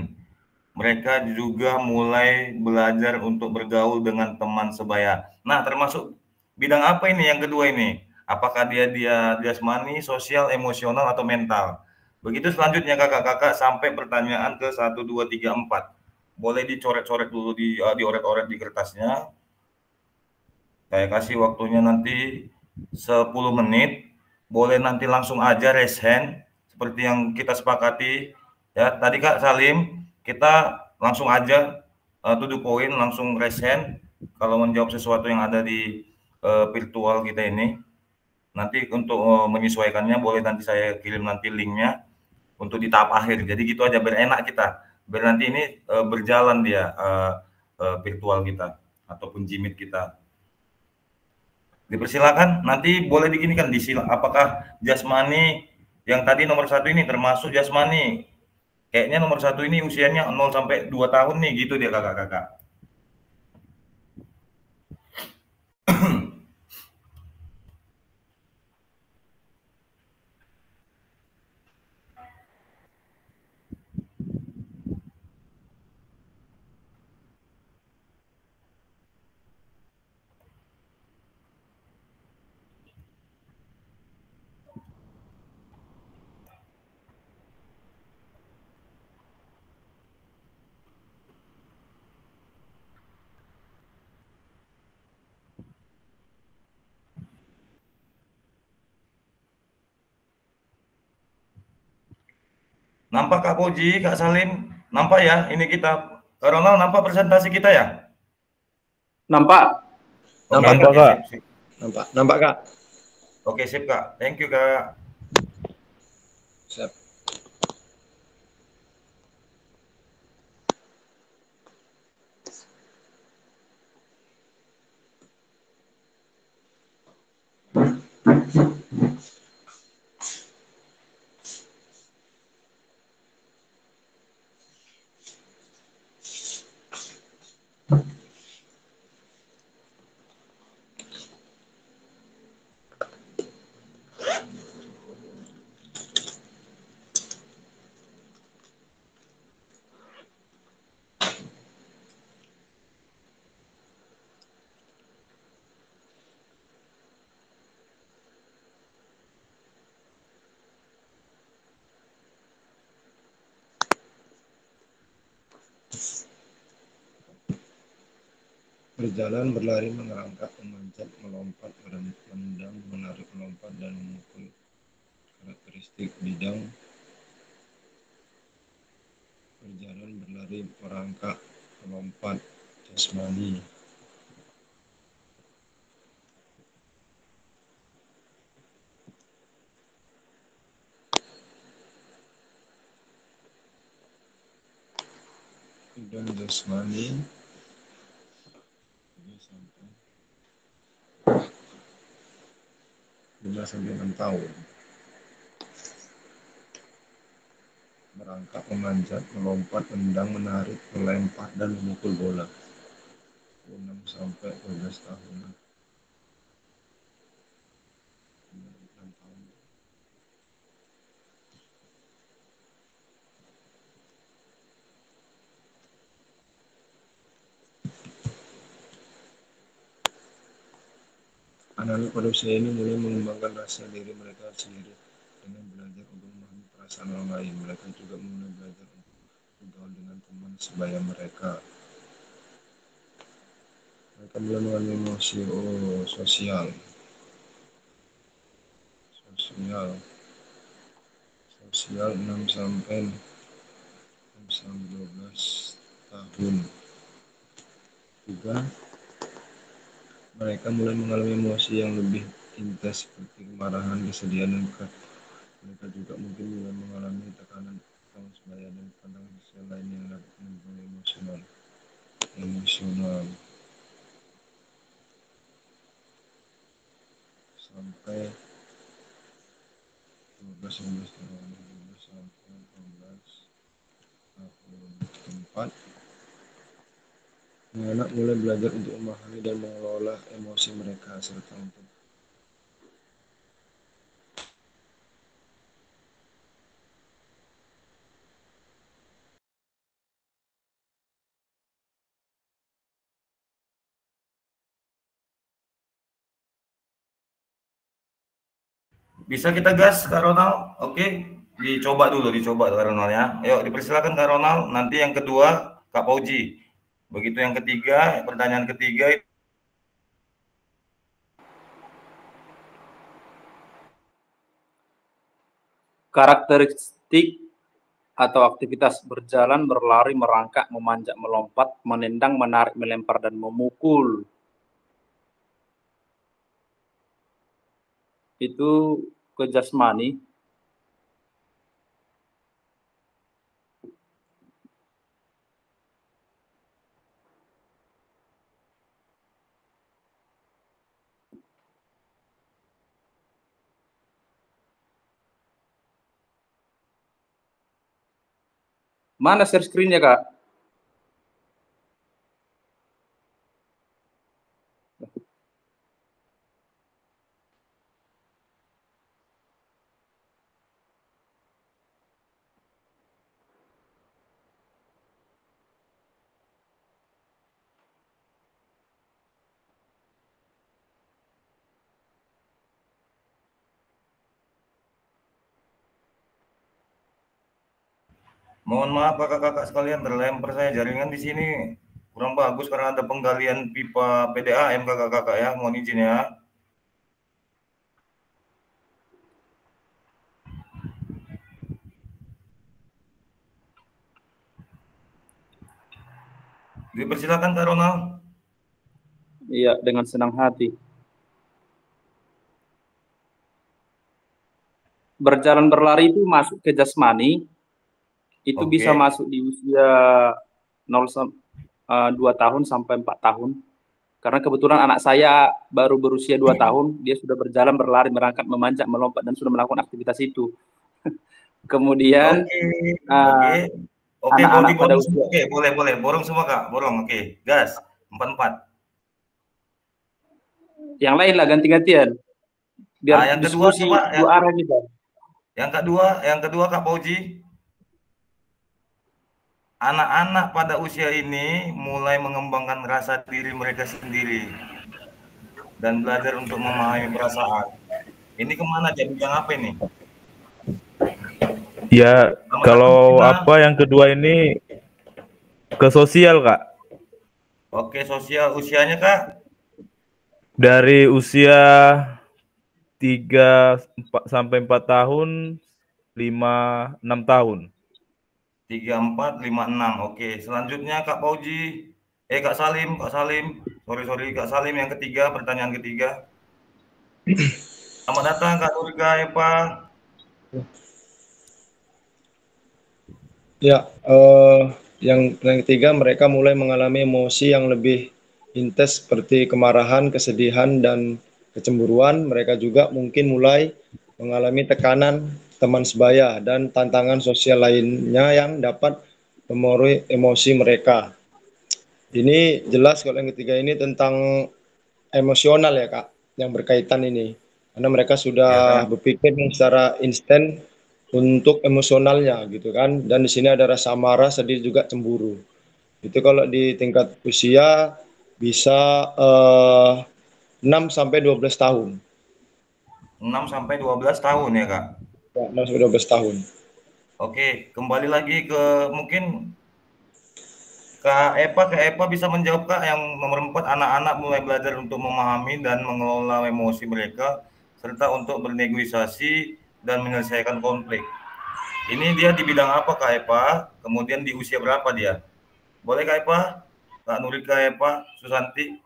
Mereka juga mulai belajar untuk bergaul dengan teman sebaya. Nah, termasuk bidang apa ini yang kedua ini? Apakah dia jasmani, sosial, emosional, atau mental? Begitu selanjutnya kakak-kakak sampai pertanyaan ke 1, 2, 3, 4. Boleh dicoret-coret dulu, dioret-oret di kertasnya. Saya kasih waktunya nanti 10 menit. Boleh nanti langsung aja raise hand seperti yang kita sepakati. Ya, tadi Kak Salim, kita langsung aja to the point, langsung raise hand kalau menjawab sesuatu yang ada di virtual kita ini. Nanti untuk menyesuaikannya boleh nanti saya kirim nanti linknya untuk di tahap akhir. Jadi gitu aja biar enak kita. Biar nanti ini berjalan dia virtual kita ataupun Jimit kita. Dipersilakan, nanti boleh diginikan apakah jasmani yang tadi nomor 1 ini termasuk jasmani. Kayaknya nomor 1 ini usianya 0 sampai 2 tahun nih, gitu dia kakak-kakak. Nampak Kak Puji, Kak Salim? Nampak ya ini kita? Kak Ronald, nampak presentasi kita ya? Nampak. Oke, Nampak, Kak. sip. Nampak Kak. Oke, sip Kak. Thank you Kak. Siap. Berjalan, berlari, merangkak, memanjat, melompat, menendang, menarik, melompat, dan memukul. Karakteristik bidang: berjalan, berlari, merangkak, melompat, jasmani. Bidang jasmani 5 sampai 6 tahun. Merangkak, memanjat, melompat, menendang, menarik, melempar, dan memukul bola. 6 sampai 12 tahun. 6 tahun. Anak-anak pada usia ini mulai mengembangkan rasa diri mereka sendiri dengan belajar untuk memahami perasaan orang lain. Mereka juga mulai belajar untuk bergaul dengan teman sebaya mereka. Mereka mulai mengalami emosi sosial 6 sampai 12 tahun. Juga mereka mulai mengalami emosi yang lebih intens seperti kemarahan, kesedihan, dan mereka juga mungkin mulai mengalami tekanan sebaya dan pandangan sosial lain yang dapat menimbulkan emosional sampai 12 tahun, 12 sampai 18 tahun. Keempat, anak mulai belajar untuk memahami dan mengelola emosi mereka serta untuk Bisa kita gas Kak Ronald? Oke, dicoba Kak Ronald ya. Ayo dipersilakan Kak Ronald. Nanti yang kedua Kak Pauji. Begitu yang ketiga, pertanyaan ketiga. Karakteristik atau aktivitas berjalan, berlari, merangkak, memanjat, melompat, menendang, menarik, melempar, dan memukul. Itu ke jasmani. Mana share screen-nya, Kak? Mohon maaf kakak-kakak sekalian, terlempar saya jaringan di sini kurang bagus karena ada penggalian pipa PDAM kakak-kakak ya. Mohon izin ya. Dipersilakan Kak Ronald. Iya, dengan senang hati. Berjalan berlari itu masuk ke jasmani, itu bisa masuk di usia 2 tahun sampai 4 tahun. Karena kebetulan anak saya baru berusia 2 tahun, dia sudah berjalan, berlari, merangkak, memanjat, melompat, dan sudah melakukan aktivitas itu. Kemudian anak-anak pada usia... Oke, boleh. Borong semua Kak, borong. Oke, gas. 4-4. Yang lain lah ganti-gantian. Biar yang diskusi kedua, dua arah kita. Yang kedua Kak Pauji. Anak-anak pada usia ini mulai mengembangkan rasa diri mereka sendiri dan belajar untuk memahami perasaan. Ini kemana jadi yang apa ini? Ya, kalau apa yang kedua ini ke sosial, Kak. Oke, sosial. Usianya, Kak? Dari usia 3 sampai 4 tahun, 5, 6 tahun. 3, 4, 5, 6. Oke, selanjutnya Kak Pauji. Kak Salim. Sorry, Kak Salim yang ketiga, pertanyaan ketiga. Selamat datang Kak Nurga, Eva. Ya, yang ketiga, mereka mulai mengalami emosi yang lebih intens seperti kemarahan, kesedihan, dan kecemburuan. Mereka juga mungkin mulai mengalami tekanan teman sebaya dan tantangan sosial lainnya yang dapat memoruhi emosi mereka. Ini jelas kalau yang ketiga ini tentang emosional ya Kak, yang berkaitan ini. Karena mereka sudah berpikir secara instan untuk emosionalnya gitu kan. Dan di sini ada rasa marah, sedih, juga cemburu. Itu kalau di tingkat usia bisa 6 sampai 12 tahun. 6 sampai 12 tahun ya, Kak? Ya, 6 sampai 12 tahun. Oke, kembali lagi ke mungkin Kak Eva bisa menjawab Kak yang nomor 4, anak-anak mulai belajar untuk memahami dan mengelola emosi mereka serta untuk bernegosiasi dan menyelesaikan konflik. Ini dia di bidang apa Kak Epa? Kemudian di usia berapa dia? Boleh Kak Epa? Kak Nurika Epa, Susanti?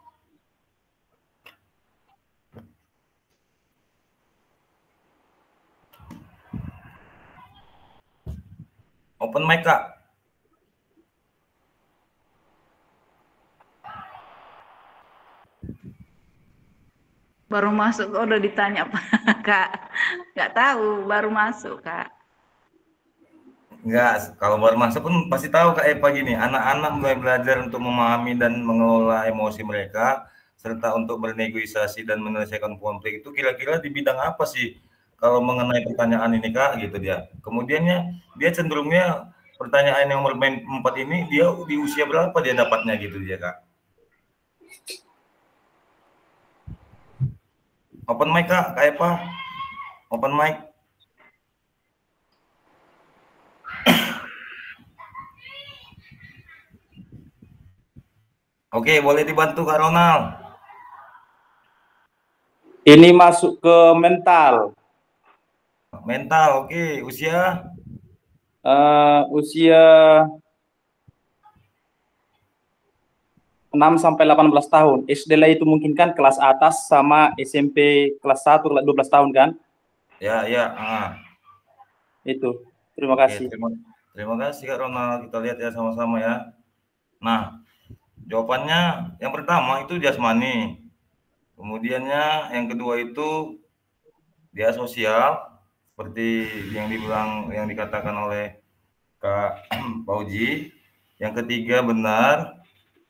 Open mic Kak. Baru masuk udah ditanya Pak, Kak. Nggak tahu, baru masuk Kak. Enggak, kalau baru masuk pun pasti tahu Kak Epa gini, anak-anak mulai belajar untuk memahami dan mengelola emosi mereka, serta untuk bernegosiasi dan menyelesaikan konflik itu kira-kira di bidang apa sih kalau mengenai pertanyaan ini Kak gitu dia. Kemudiannya dia cenderungnya pertanyaan yang nomor 4 ini dia di usia berapa dia dapatnya gitu dia Kak. Open mic Kak, Kak Epa. Open mic. Oke, boleh dibantu Kak Ronald. Ini masuk ke mental. Mental, oke. Usia? Usia 6 sampai 18 tahun. SD lah itu mungkin kan kelas atas sama SMP kelas 1 12 tahun kan? Ya. Itu. Terima Oke, kasih. terima kasih Kak Ronald. Kita lihat ya sama-sama ya. Nah, jawabannya yang pertama itu jasmani. Kemudiannya yang kedua itu dia sosial, seperti yang dibilang, yang dikatakan oleh Kak Pauji. Yang ketiga benar.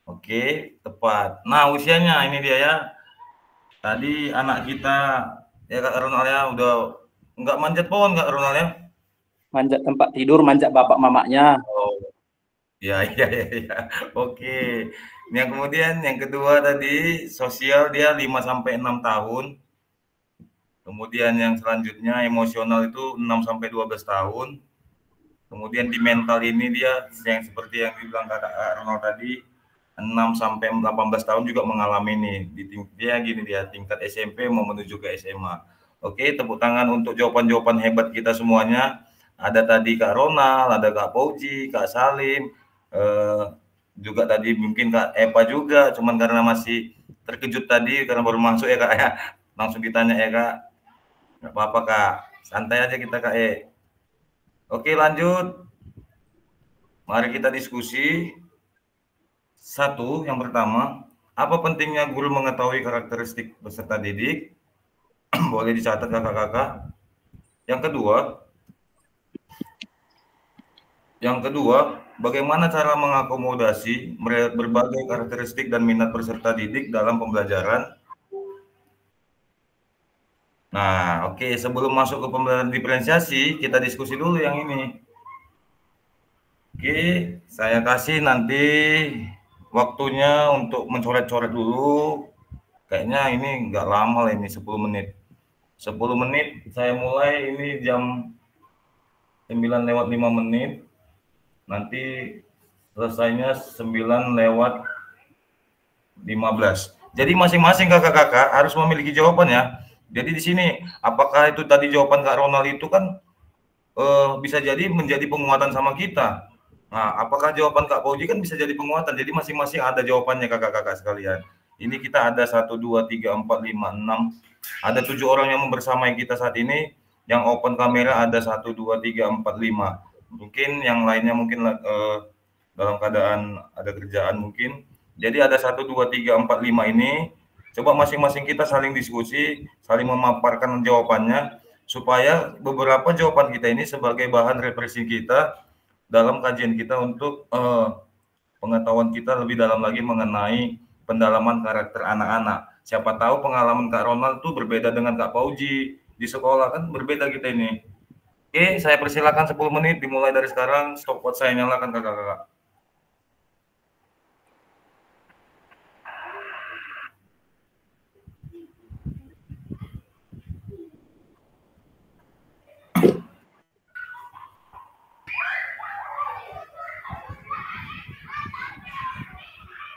Oke, tepat. Nah, usianya ini dia ya. Tadi anak kita ya Kak Ronald ya udah nggak manjat pohon Kak Ronald ya. Manjat tempat tidur, manjat bapak mamanya. Oh, ya. Oke. Yang kemudian yang kedua tadi sosial dia 5 sampai 6 tahun. Kemudian yang selanjutnya emosional itu 6 sampai 12 tahun. Kemudian di mental ini dia yang seperti yang dibilang Kak Ronald tadi 6 sampai 18 tahun juga mengalami ini. Dia gini dia tingkat SMP mau menuju ke SMA. Oke, tepuk tangan untuk jawaban-jawaban hebat kita semuanya. Ada tadi Kak Ronald, ada Kak Pauji, Kak Salim, juga tadi mungkin Kak Epa juga, cuman karena masih terkejut tadi karena baru masuk ya Kak ya, langsung ditanya ya Kak. Nggak apa-apa Kak, santai aja kita Kak Oke lanjut, mari kita diskusi. Satu, yang pertama, apa pentingnya guru mengetahui karakteristik peserta didik? Boleh dicatat kakak-kakak. Yang kedua, bagaimana cara mengakomodasi berbagai karakteristik dan minat peserta didik dalam pembelajaran? Nah, oke, sebelum masuk ke pembelajaran diferensiasi, kita diskusi dulu yang ini. Oke, saya kasih nanti waktunya untuk mencoret-coret dulu. Kayaknya ini nggak lama lah ini, 10 menit. 10 menit, saya mulai ini jam 9:05. Nanti selesainya 9:15. Jadi masing-masing kakak-kakak harus memiliki jawaban ya. Jadi di sini, apakah itu tadi jawaban Kak Ronald itu kan bisa jadi menjadi penguatan sama kita. Nah, apakah jawaban Kak Pauji kan bisa jadi penguatan. Jadi masing-masing ada jawabannya kakak-kakak sekalian. Ini kita ada 1, 2, 3, 4, 5, 6. Ada 7 orang yang membersamai kita saat ini. Yang open kamera ada 1, 2, 3, 4, 5. Mungkin yang lainnya mungkin dalam keadaan ada kerjaan mungkin. Jadi ada 1, 2, 3, 4, 5 ini. Coba masing-masing kita saling diskusi, saling memaparkan jawabannya, supaya beberapa jawaban kita ini sebagai bahan referensi kita dalam kajian kita untuk pengetahuan kita lebih dalam lagi mengenai pendalaman karakter anak-anak. Siapa tahu pengalaman Kak Ronald itu berbeda dengan Kak Pauji di sekolah, kan berbeda kita ini. Oke, saya persilakan 10 menit dimulai dari sekarang. Stopwatch saya nyalakan kakak-kakak.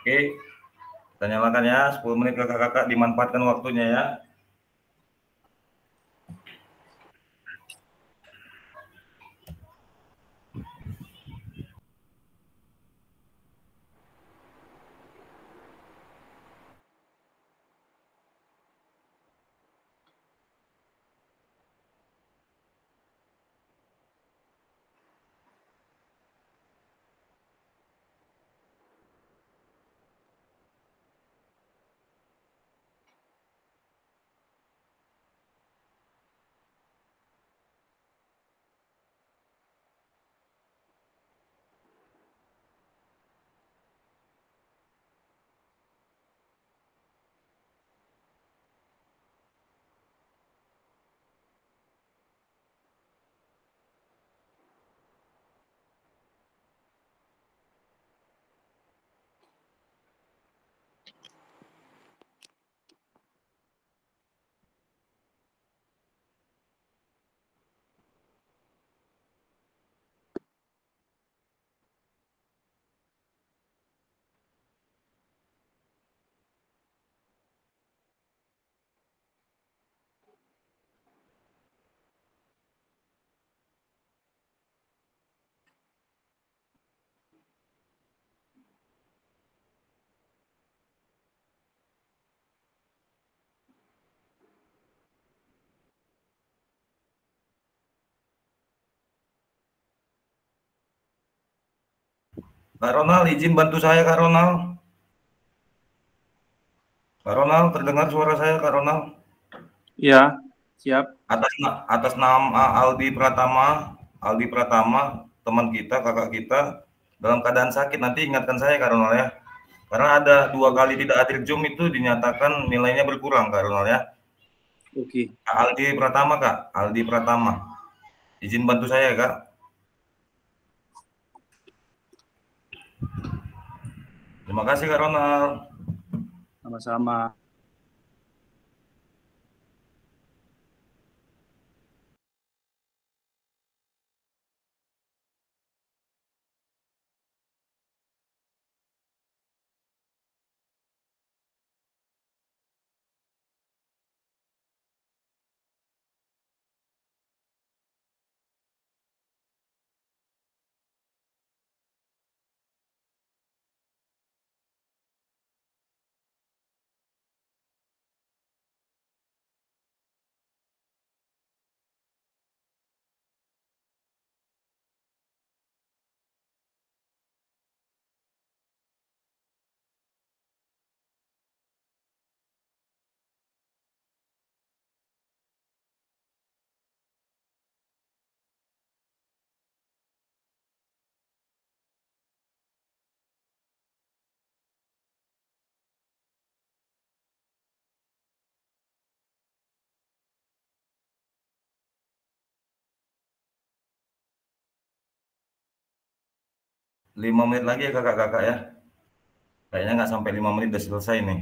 Oke, kita nyalakan ya, 10 menit kakak-kakak, dimanfaatkan waktunya ya. Kak Ronald, izin bantu saya Kak Ronald. Kak Ronald, terdengar suara saya Kak Ronald? Iya, siap. Atas nama Aldi Pratama, teman kita, kakak kita, dalam keadaan sakit. Nanti ingatkan saya Kak Ronald ya. Karena ada 2 kali tidak hadir Zoom itu dinyatakan nilainya berkurang Kak Ronald ya. Oke. Kak Aldi Pratama. Izin bantu saya Kak. Terima kasih Kak Ronald. Sama-sama. Lima menit lagi ya kakak-kakak ya. Kayaknya nggak sampai 5 menit udah selesai nih.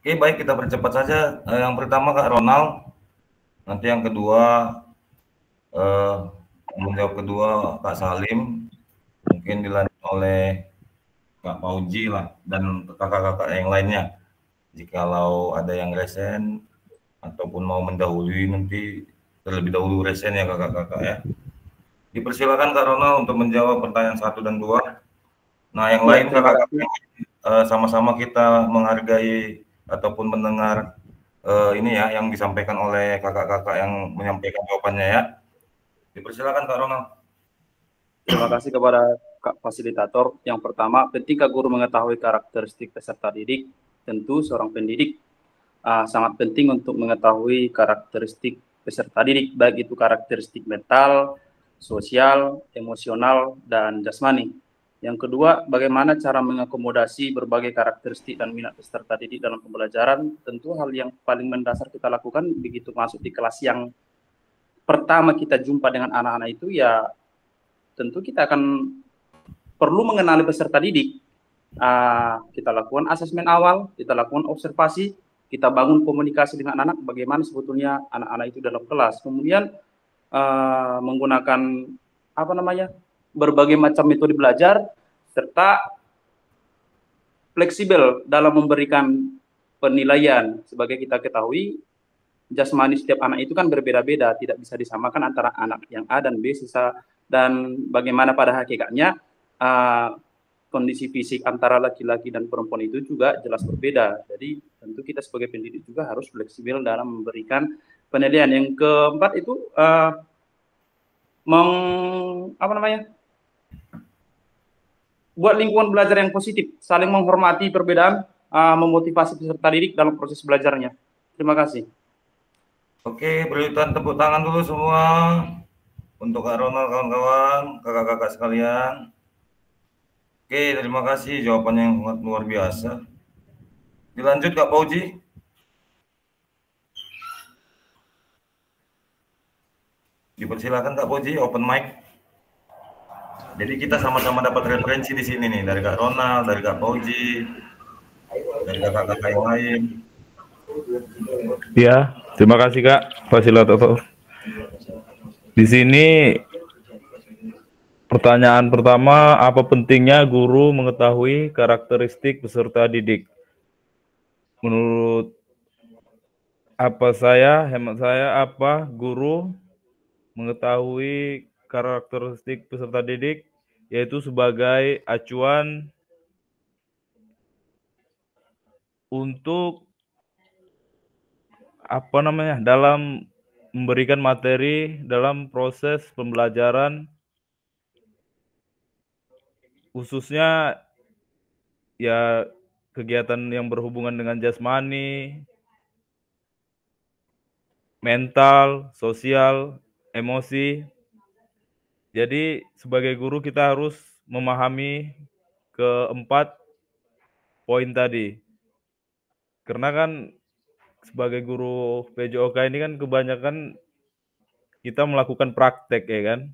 Oke, baik kita percepat saja. Yang pertama Kak Ronald, nanti yang kedua menjawab kedua Kak Salim, mungkin dilanjut oleh Kak Pauji lah dan kakak-kakak yang lainnya. Jikalau ada yang resen ataupun mau mendahului nanti terlebih dahulu resen ya kakak-kakak ya. Dipersilakan Kak Ronald untuk menjawab pertanyaan 1 dan 2. Nah, yang lain kakak-kakak sama-sama kita menghargai ataupun mendengar ini ya yang disampaikan oleh kakak-kakak yang menyampaikan jawabannya ya. Dipersilakan Kak Ronald. Terima kasih kepada Kak Fasilitator. Yang pertama, ketika guru mengetahui karakteristik peserta didik, tentu seorang pendidik sangat penting untuk mengetahui karakteristik peserta didik, baik itu karakteristik mental, sosial, emosional, dan jasmani. Yang kedua, bagaimana cara mengakomodasi berbagai karakteristik dan minat peserta didik dalam pembelajaran. Tentu hal yang paling mendasar kita lakukan begitu masuk di kelas yang pertama kita jumpa dengan anak-anak itu, ya tentu kita akan perlu mengenali peserta didik. Kita lakukan asesmen awal, kita lakukan observasi, kita bangun komunikasi dengan anak-anak, bagaimana sebetulnya anak-anak itu dalam kelas. Kemudian menggunakan berbagai macam metode belajar, serta fleksibel dalam memberikan penilaian. Sebagai kita ketahui, jasmani setiap anak itu kan berbeda-beda, tidak bisa disamakan antara anak yang A dan B, dan bagaimana pada hakikatnya kondisi fisik antara laki-laki dan perempuan itu juga jelas berbeda. Jadi tentu kita sebagai pendidik juga harus fleksibel dalam memberikan penilaian. Yang keempat itu buat lingkungan belajar yang positif, saling menghormati perbedaan, memotivasi peserta didik dalam proses belajarnya. Terima kasih. Oke, berikan tepuk tangan dulu semua untuk Kak Ronald, kawan-kawan, kakak-kakak sekalian. Oke, terima kasih jawabannya yang sangat luar biasa. Dilanjut Kak Fauji. Dipersilakan Kak Fauji, open mic. Jadi kita sama-sama dapat referensi di sini nih, dari Kak Ronald, dari Kak Fauji, dari kakak-kakak yang lain. Ya, terima kasih Kak fasilitator. Di sini pertanyaan pertama, apa pentingnya guru mengetahui karakteristik peserta didik? Menurut hemat saya, apa guru mengetahui karakteristik peserta didik, yaitu sebagai acuan untuk dalam memberikan materi dalam proses pembelajaran, khususnya ya kegiatan yang berhubungan dengan jasmani, mental, sosial, emosi. Jadi sebagai guru kita harus memahami keempat poin tadi. Karena kan sebagai guru PJOK ini kan kebanyakan kita melakukan praktek ya kan.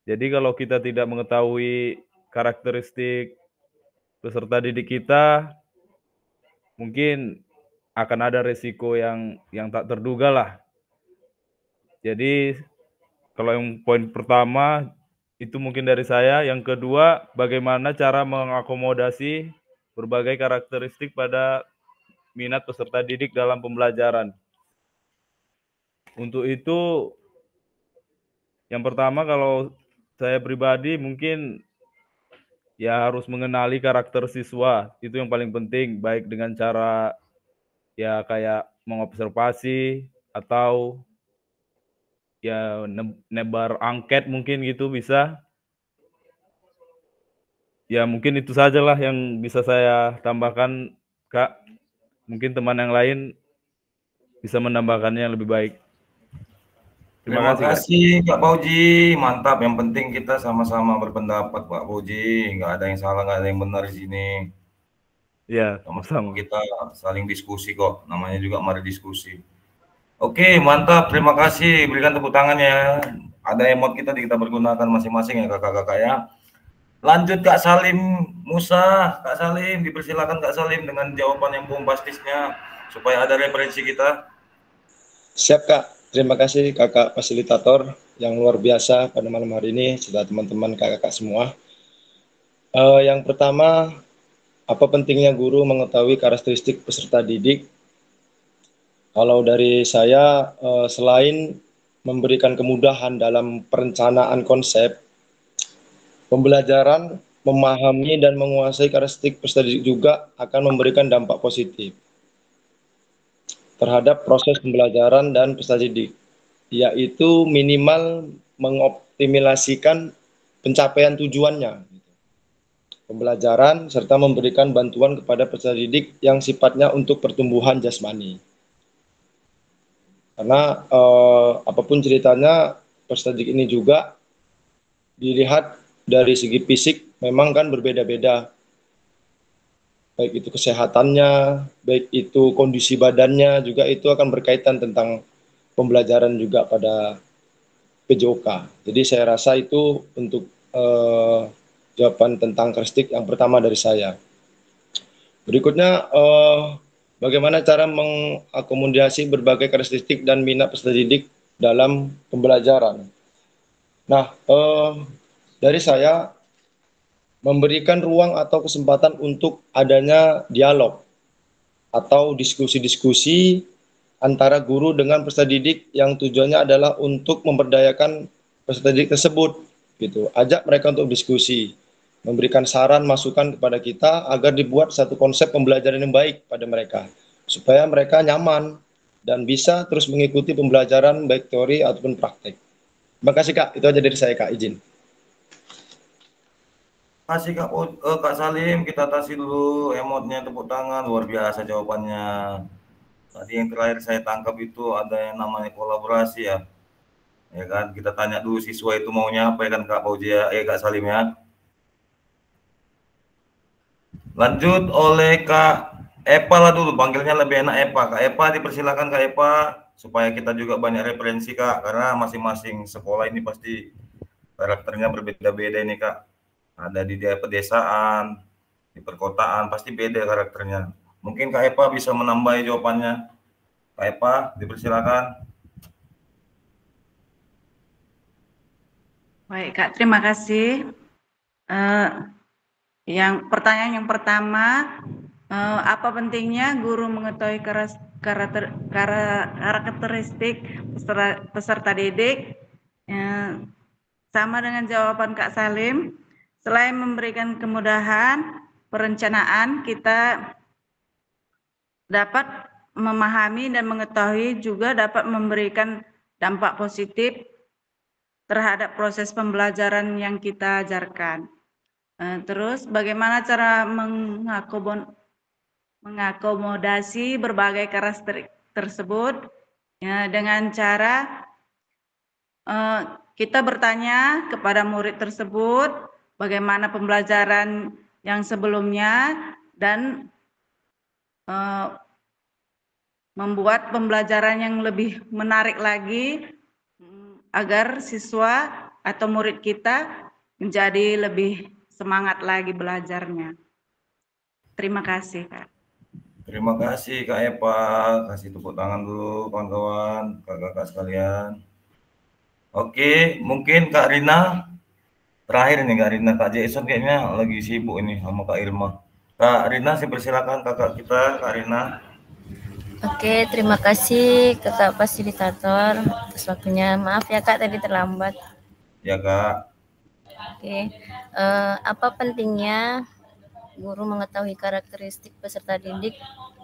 Jadi kalau kita tidak mengetahui karakteristik peserta didik kita, mungkin akan ada resiko yang tak terduga lah. Jadi kalau yang poin pertama itu mungkin dari saya. Yang kedua, bagaimana cara mengakomodasi berbagai karakteristik pada minat peserta didik dalam pembelajaran. Untuk itu, yang pertama kalau saya pribadi mungkin ya harus mengenali karakter siswa. Itu yang paling penting, baik dengan cara ya kayak mengobservasi atau ya nebar angket mungkin gitu bisa. Ya mungkin itu sajalah yang bisa saya tambahkan, Kak. Mungkin teman yang lain bisa menambahkannya yang lebih baik. Terima kasih Kak Fauji, mantap. Yang penting kita sama-sama berpendapat Pak Fauji, nggak ada yang salah, nggak ada yang benar di sini. Ya, sama-sama kita saling diskusi kok, namanya juga mari diskusi. Oke, mantap, terima kasih. Berikan tepuk tangan ya. Ada emot kita pergunakan masing-masing ya kakak-kakak ya. Lanjut Kak Salim Musa. Kak Salim, dipersilakan Kak Salim dengan jawaban yang bombastisnya supaya ada referensi kita. Siap Kak, terima kasih kakak fasilitator yang luar biasa pada malam hari ini, sudah teman-teman kakak-kakak semua. Yang pertama, apa pentingnya guru mengetahui karakteristik peserta didik? Kalau dari saya, selain memberikan kemudahan dalam perencanaan konsep, pembelajaran, memahami dan menguasai karakteristik peserta didik juga akan memberikan dampak positif terhadap proses pembelajaran dan peserta didik, yaitu minimal mengoptimalisasikan pencapaian tujuannya, pembelajaran, serta memberikan bantuan kepada peserta didik yang sifatnya untuk pertumbuhan jasmani. Karena apapun ceritanya, peserta didik ini juga dilihat dari segi fisik memang kan berbeda-beda. Baik itu kesehatannya, baik itu kondisi badannya, juga itu akan berkaitan tentang pembelajaran juga pada PJOK. Jadi saya rasa itu untuk jawaban tentang karakteristik yang pertama dari saya. Berikutnya, bagaimana cara mengakomodasi berbagai karakteristik dan minat peserta didik dalam pembelajaran. Nah, dari saya memberikan ruang atau kesempatan untuk adanya dialog atau diskusi-diskusi antara guru dengan peserta didik yang tujuannya adalah untuk memberdayakan peserta didik tersebut, gitu. Ajak mereka untuk diskusi. memberikan saran, masukan kepada kita agar dibuat satu konsep pembelajaran yang baik pada mereka, supaya mereka nyaman dan bisa terus mengikuti pembelajaran baik teori ataupun praktek. Terima kasih Kak, itu aja dari saya Kak, izin. Kasih Kak Salim, kita kasih dulu emotnya, tepuk tangan, luar biasa jawabannya. Tadi yang terakhir saya tangkap itu ada yang namanya kolaborasi ya. Ya kan, kita tanya dulu siswa itu maunya apa ya kan Kak Fauzia, Kak Salim ya. Lanjut oleh Kak Epa lah dulu, panggilnya lebih enak Epa. Kak Epa, dipersilakan Kak Epa, supaya kita juga banyak referensi Kak, karena masing-masing sekolah ini pasti karakternya berbeda-beda ini Kak. Ada di pedesaan, di perkotaan, pasti beda karakternya. Mungkin Kak Epa bisa menambahi jawabannya. Kak Epa, dipersilakan. Baik Kak, terima kasih. Pertanyaan yang pertama, apa pentingnya guru mengetahui karakteristik peserta didik? Sama dengan jawaban Kak Salim, selain memberikan kemudahan perencanaan, kita dapat memahami dan mengetahui juga dapat memberikan dampak positif terhadap proses pembelajaran yang kita ajarkan. Terus bagaimana cara mengakomodasi berbagai karakteristik tersebut? Ya, dengan cara kita bertanya kepada murid tersebut bagaimana pembelajaran yang sebelumnya dan membuat pembelajaran yang lebih menarik lagi agar siswa atau murid kita menjadi lebih semangat lagi belajarnya. Terima kasih, Kak. Terima kasih Kak Epa, kasih tepuk tangan dulu kawan-kawan, kakak-kakak sekalian. Oke, mungkin Kak Rina, terakhir nih Kak Rina, Kak Jason kayaknya lagi sibuk ini sama Kak Irma. Kak Rina, saya persilakan kakak kita, Kak Rina. Oke, terima kasih Kakak Fasilitator atas waktunya. Maaf ya Kak, tadi terlambat. Ya Kak. Oke, apa pentingnya guru mengetahui karakteristik peserta didik?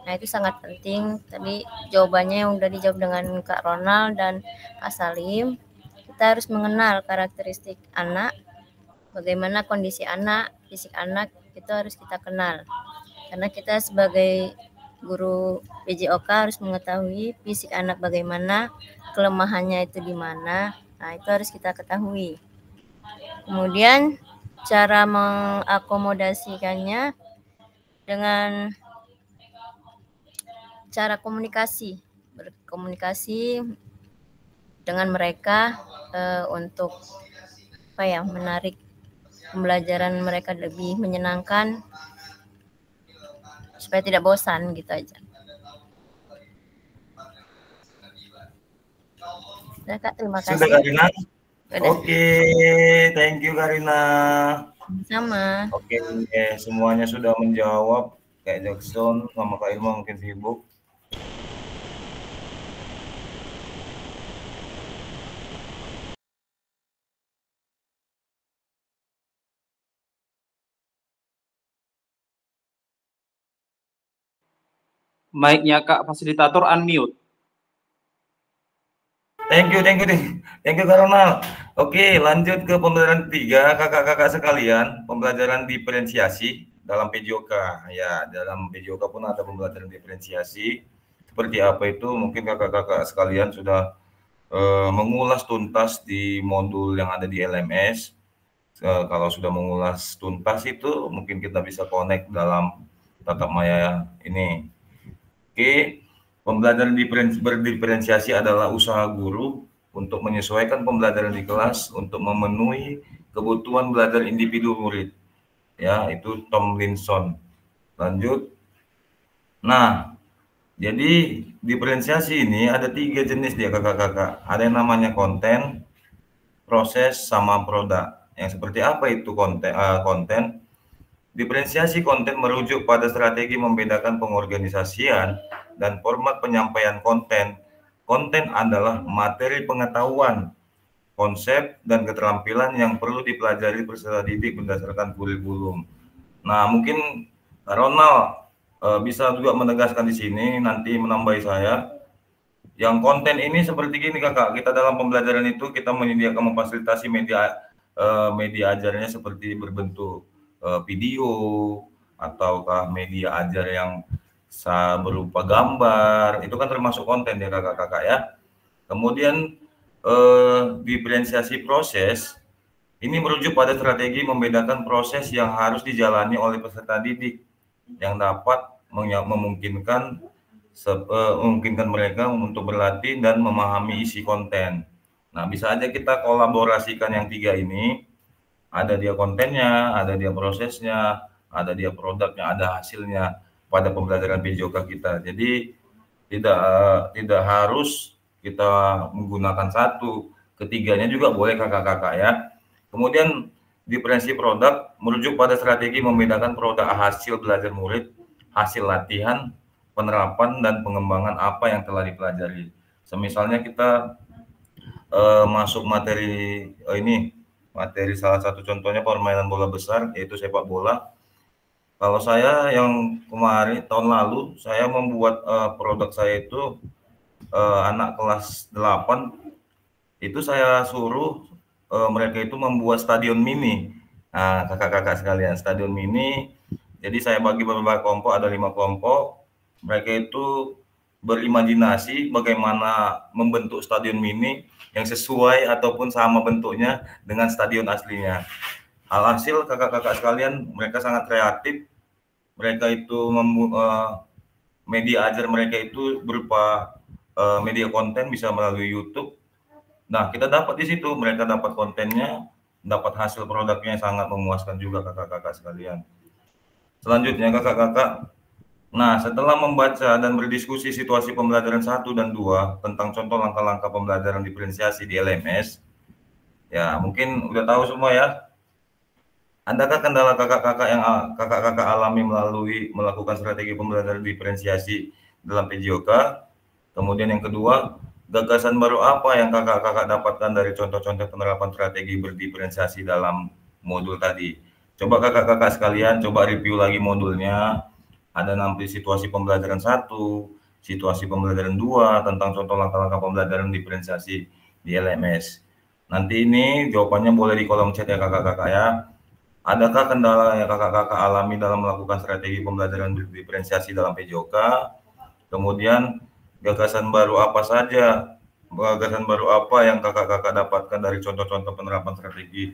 Nah, itu sangat penting. Tadi jawabannya yang udah dijawab dengan Kak Ronald dan Kak Salim. Kita harus mengenal karakteristik anak, bagaimana kondisi anak, fisik anak, itu harus kita kenal. Karena kita sebagai guru PJOK harus mengetahui fisik anak bagaimana, kelemahannya itu di mana. Nah, itu harus kita ketahui. Kemudian cara mengakomodasikannya dengan cara komunikasi, berkomunikasi dengan mereka untuk menarik pembelajaran mereka lebih menyenangkan supaya tidak bosan gitu aja. Sudah Kak, terima kasih. Sudah Karina? Oke, thank you Karina. Sama. Oke, semuanya sudah menjawab. Kayak Jackson sama Kak Irma mungkin sibuk. Mic-nya Kak Fasilitator unmute. Thank you Kak Ronald. Oke, lanjut ke pembelajaran 3, kakak-kakak sekalian, pembelajaran diferensiasi dalam PJOK. Ya, dalam PJOK pun ada pembelajaran diferensiasi. Seperti apa itu? Mungkin kakak-kakak sekalian sudah mengulas tuntas di modul yang ada di LMS. Kalau sudah mengulas tuntas itu, mungkin kita bisa connect dalam tatap maya ini. Oke, pembelajaran berdiferensiasi adalah usaha guru untuk menyesuaikan pembelajaran di kelas untuk memenuhi kebutuhan belajar individu murid. Ya, itu Tomlinson. Lanjut. Nah, jadi diferensiasi ini ada 3 jenis dia kakak-kakak. Ada yang namanya konten, proses, sama produk. Yang seperti apa itu konten? Diferensiasi konten merujuk pada strategi membedakan pengorganisasian dan format penyampaian konten. Konten adalah materi pengetahuan konsep, dan keterampilan yang perlu dipelajari peserta didik berdasarkan kurikulum. Nah, mungkin Ronald bisa juga menegaskan di sini, nanti menambahi saya. Yang konten ini seperti gini kakak, kita dalam pembelajaran itu kita menyediakan memfasilitasi media ajarnya seperti berbentuk video, ataukah media ajar yang berupa gambar, itu kan termasuk konten ya kakak-kakak ya. Kemudian diferensiasi proses ini merujuk pada strategi membedakan proses yang harus dijalani oleh peserta didik yang dapat memungkinkan mereka untuk berlatih dan memahami isi konten. Nah, bisa aja kita kolaborasikan yang tiga ini, ada dia kontennya, ada dia prosesnya, ada dia produknya, ada hasilnya pada pembelajaran PJOK kita. Jadi tidak harus kita menggunakan satu, ketiganya juga boleh kakak-kakak ya. Kemudian diferensi produk merujuk pada strategi membedakan produk hasil belajar murid, hasil latihan, penerapan dan pengembangan apa yang telah dipelajari. Semisalnya kita masuk materi materi salah satu contohnya permainan bola besar, yaitu sepak bola. Kalau saya yang kemarin tahun lalu saya membuat produk saya itu anak kelas 8 itu saya suruh mereka itu membuat stadion mini. Nah, kakak-kakak sekalian, stadion mini. Jadi saya bagi beberapa kelompok, ada 5 kelompok. Mereka itu berimajinasi bagaimana membentuk stadion mini yang sesuai ataupun sama bentuknya dengan stadion aslinya. Alhasil kakak-kakak sekalian, mereka sangat kreatif. Mereka itu media ajar mereka itu berupa media konten, bisa melalui YouTube. Nah, kita dapat di situ, mereka dapat kontennya, dapat hasil produknya yang sangat memuaskan juga kakak-kakak sekalian. Selanjutnya kakak-kakak, nah setelah membaca dan berdiskusi situasi pembelajaran 1 dan 2 tentang contoh langkah-langkah pembelajaran diferensiasi di LMS, ya mungkin udah tahu semua ya. Adakah kendala kakak-kakak yang kakak-kakak alami melalui melakukan strategi pembelajaran diferensiasi dalam PJOK? Kemudian yang kedua, gagasan baru apa yang kakak-kakak dapatkan dari contoh-contoh penerapan strategi berdiferensiasi dalam modul tadi? Coba kakak-kakak sekalian coba review lagi modulnya. Ada nanti situasi pembelajaran 1, situasi pembelajaran 2 tentang contoh langkah-langkah pembelajaran diferensiasi di LMS. Nanti ini jawabannya boleh di kolom chat ya kakak-kakak ya. Adakah kendala yang kakak-kakak alami dalam melakukan strategi pembelajaran diferensiasi dalam PJOK? Kemudian gagasan baru apa saja? Gagasan baru apa yang kakak-kakak dapatkan dari contoh-contoh penerapan strategi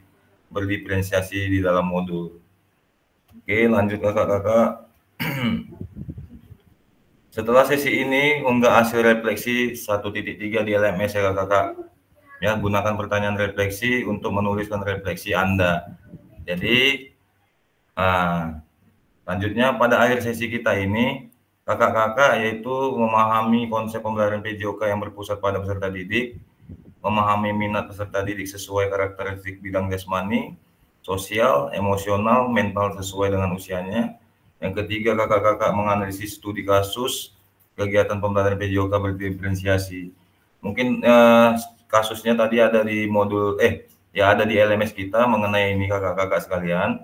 berdiferensiasi di dalam modul? Oke, lanjut kakak-kakak. Setelah sesi ini, unggah hasil refleksi 1.3 di LMS ya kakak-kakak. Ya, gunakan pertanyaan refleksi untuk menuliskan refleksi Anda. Jadi, lanjutnya pada akhir sesi kita ini, kakak-kakak yaitu memahami konsep pembelajaran PJOK yang berpusat pada peserta didik, memahami minat peserta didik sesuai karakteristik bidang jasmani, sosial, emosional, mental sesuai dengan usianya. Yang ketiga, kakak-kakak menganalisis studi kasus kegiatan pembelajaran PJOK berdiferensiasi. Mungkin kasusnya tadi ada di modul ya ada di LMS kita mengenai ini kakak-kakak sekalian.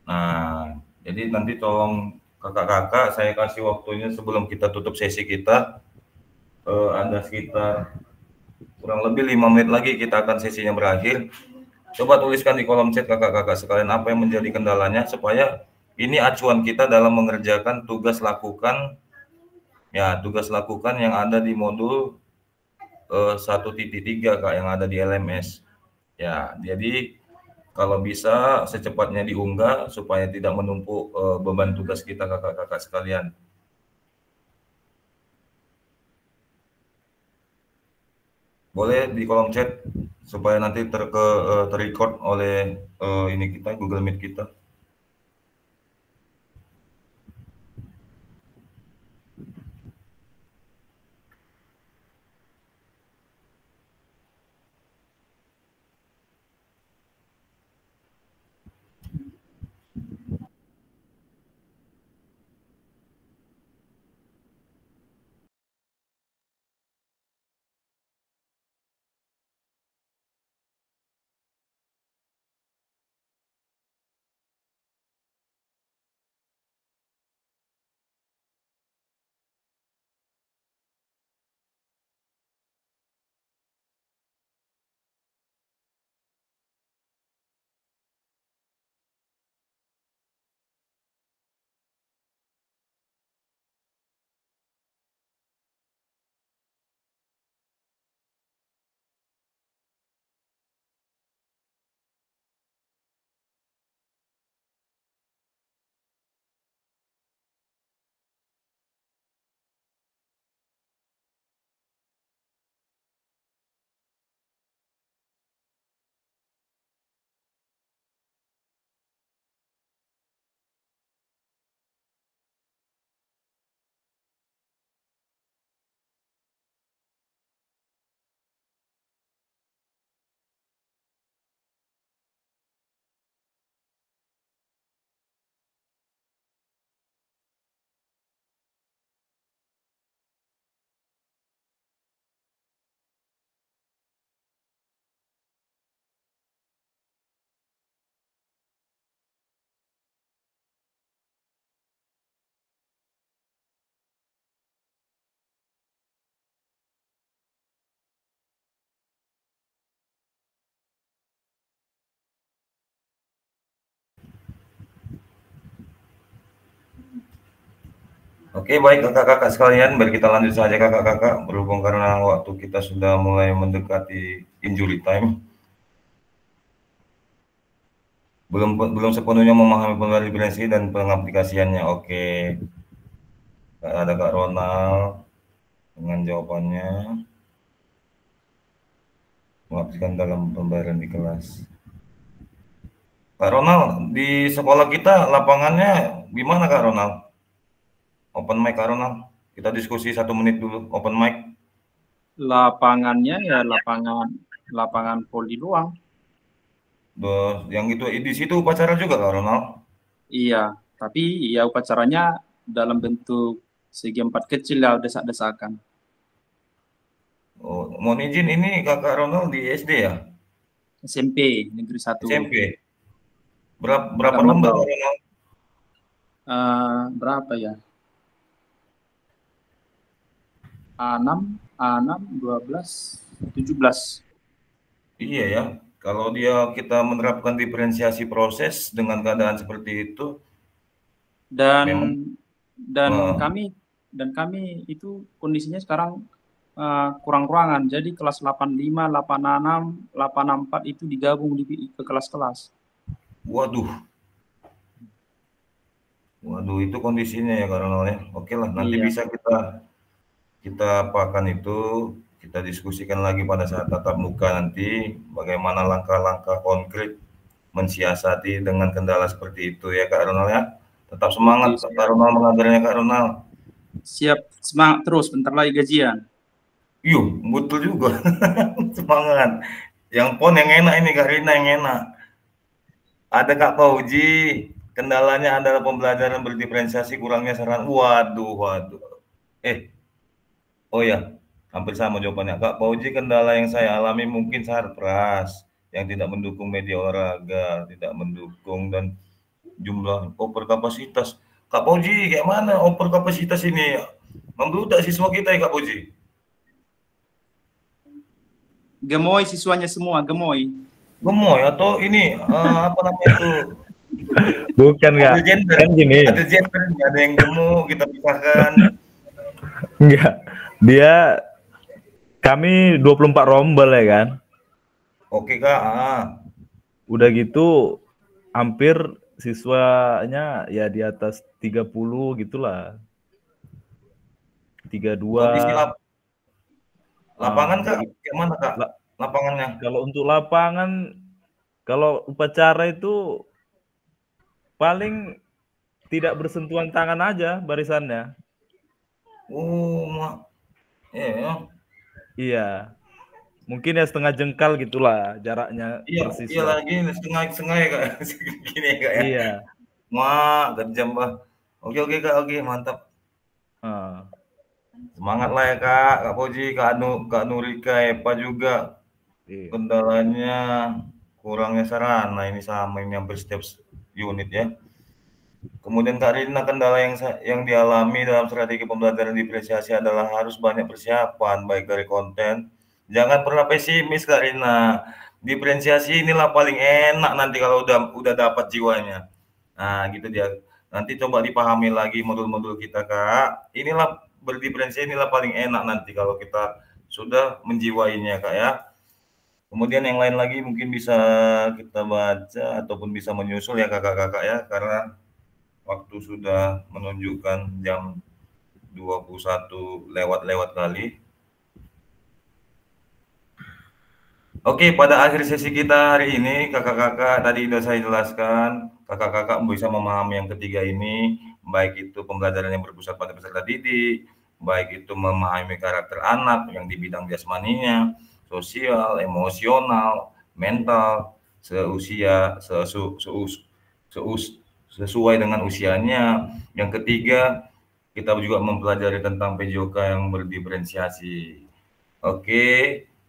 Nah, jadi nanti tolong kakak-kakak saya kasih waktunya sebelum kita tutup sesi kita. Ada sekitar kurang lebih 5 menit lagi kita akan sesinya berakhir. Coba tuliskan di kolom chat kakak-kakak sekalian apa yang menjadi kendalanya supaya ini acuan kita dalam mengerjakan tugas lakukan yang ada di modul 1.3 Kak yang ada di LMS. Ya, jadi kalau bisa secepatnya diunggah supaya tidak menumpuk beban tugas kita kakak-kakak sekalian. Boleh di kolom chat supaya nanti terrecord oleh ini kita Google Meet kita. Oke, baik kakak-kakak sekalian, mari kita lanjut saja kakak-kakak, berhubung karena waktu kita sudah mulai mendekati injury time. Belum sepenuhnya memahami pengelolaan diferensi dan pengaplikasiannya. Oke. Ada Kak Ronald dengan jawabannya. Mengaplikasikan dalam pembelajaran di kelas. Kak Ronald, di sekolah kita lapangannya gimana Kak Ronald? Open mic Kak Ronald. Kita diskusi 1 menit dulu, open mic. Lapangannya ya lapangan poli doang. Yang itu di situ upacara juga Kak Ronald? Iya, tapi ya upacaranya dalam bentuk segi 4 kecil ya, desak-desakan. Oh, mohon izin ini Kakak Ronald di SD ya? SMP Negeri 1. SMP. Berapa lomba Kak Ronald? Berapa ya? A6, 12, 17. Iya ya. Kalau kita menerapkan diferensiasi proses dengan keadaan seperti itu, dan kami itu kondisinya sekarang kurang-kurangan. Jadi kelas 85, 86, 84 itu digabung ke kelas-kelas. Waduh, itu kondisinya ya Kak Ronald ya. Oke lah, nanti bisa kita apakan itu, kita diskusikan lagi pada saat tatap muka nanti, bagaimana langkah-langkah konkret mensiasati dengan kendala seperti itu ya Kak Ronald ya. Tetap semangat Kak Ronald mengajarnya Kak Ronald. Siap, semangat terus, bentar lagi gajian. Yuk, betul juga. Semangat. Yang pon yang enak ini Kak Rina yang enak. Ada Kak Pauji, kendalanya adalah pembelajaran berdiferensiasi kurangnya saran. Waduh. Oh ya, hampir sama jawabannya. Kak Pauji, kendala yang saya alami mungkin sarpras yang tidak mendukung media olahraga, tidak mendukung dan jumlah overkapasitas. Kak Pauji, kayak mana overkapasitas ini? Membludak siswa kita ya Kak Pauji? Gemoy siswanya semua, gemoy. Gemoy atau ini apa namanya itu? Bukan Kak. Kan gini. Ada yang gemuk, kita pisahkan. Enggak. Kami 24 rombel ya kan. Oke Kak. Udah gitu hampir siswanya ya di atas 30 gitulah. 32. Kondisi lapangan Kak, gimana Kak? Lapangannya? Kalau untuk lapangan, kalau upacara itu paling tidak bersentuhan tangan aja barisannya. Iya. Mungkin ya setengah jengkal gitulah jaraknya. Iya lagi setengah ya Kak. Gini ya Kak ya. Iya. Kejam bah. Oke Kak, mantap. Semangat lah ya Kak Pauji, Kak Nurika, Epa juga. Kendalanya kurangnya sarana, ini sama ini hampir setiap unit ya. Kemudian Kak Rina, kendala yang dialami dalam strategi pembelajaran diferensiasi adalah harus banyak persiapan baik dari konten. Jangan pernah pesimis Kak Rina. Diferensiasi inilah paling enak nanti kalau udah dapat jiwanya. Nah, gitu dia. Nanti coba dipahami lagi modul-modul kita Kak. Inilah berdiferensiasi inilah paling enak nanti kalau kita sudah menjiwainya Kak ya. Kemudian yang lain lagi mungkin bisa kita baca ataupun bisa menyusul ya kakak-kakak ya, karena waktu sudah menunjukkan jam 21 lewat kali. Oke, pada akhir sesi kita hari ini, kakak-kakak tadi sudah saya jelaskan, kakak-kakak bisa memahami yang ketiga ini, baik itu pembelajaran yang berpusat pada peserta didik, baik itu memahami karakter anak yang di bidang jasmaninya, sosial, emosional, mental, sesuai dengan usianya. Yang ketiga, kita juga mempelajari tentang PJOK yang berdiferensiasi. Oke,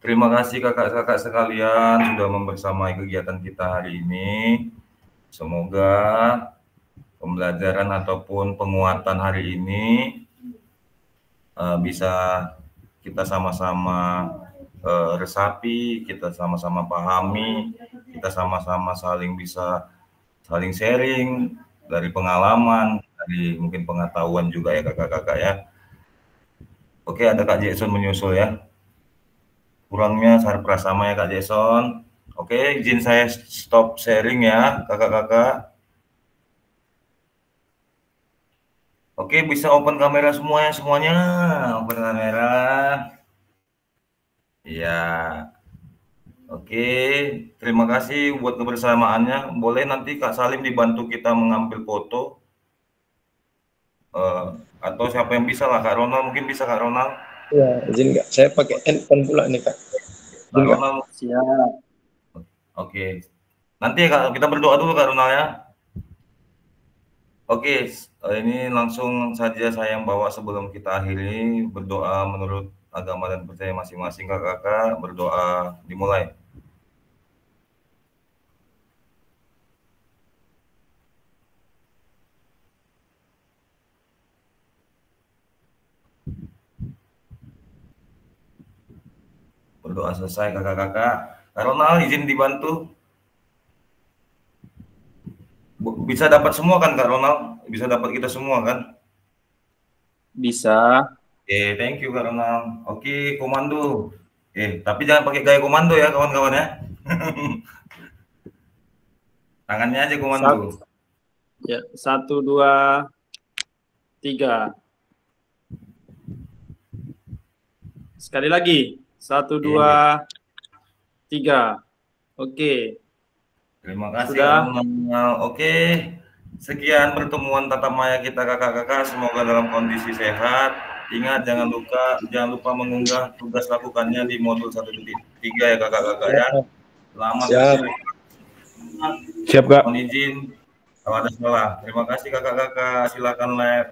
terima kasih kakak-kakak sekalian sudah membersamai kegiatan kita hari ini. Semoga pembelajaran ataupun penguatan hari ini bisa kita sama-sama resapi, kita sama-sama pahami, kita sama-sama saling sharing dari pengalaman, dari mungkin pengetahuan juga ya kakak-kakak ya. Oke, ada Kak Jason menyusul ya. Kurangnya sarpras sama ya Kak Jason. Oke, izin saya stop sharing ya kakak-kakak. Oke, bisa open kamera semuanya, open kamera. Ya. Oke, terima kasih buat kebersamaannya. Boleh nanti Kak Salim dibantu kita mengambil foto. Atau siapa yang bisa lah, Kak Ronald mungkin bisa Kak Ronald. Ya, izin nggak? Saya pakai handphone pula nih Kak. Kak Ronald. Siap. Oke. Nanti ya Kak, kita berdoa dulu Kak Ronald ya. Oke, ini langsung saja saya yang bawa sebelum kita akhiri berdoa menurut agama dan percaya masing-masing kakak-kakak. Berdoa dimulai. Berdoa selesai kakak-kakak. Kak Ronald izin dibantu. Bisa dapat semua kan Kak Ronald? Bisa dapat kita semua kan? Bisa. Oke, thank you Kak Ronald. Oke, komando. Tapi jangan pakai gaya komando ya kawan-kawan ya. Tangannya aja komando. Ya, 1, 2, 3. Sekali lagi. 1, 2, 3. Oke. Terima kasih Sudah. Kak Ronald. Oke. Sekian pertemuan tatap maya kita kakak-kakak. Semoga dalam kondisi sehat. Ingat jangan lupa mengunggah tugas lakukannya di modul 1.3 ya kakak-kakak ya. Selamat. Siap Kak. Mohon izin kalau ada salah. Terima kasih kakak-kakak. Silakan live.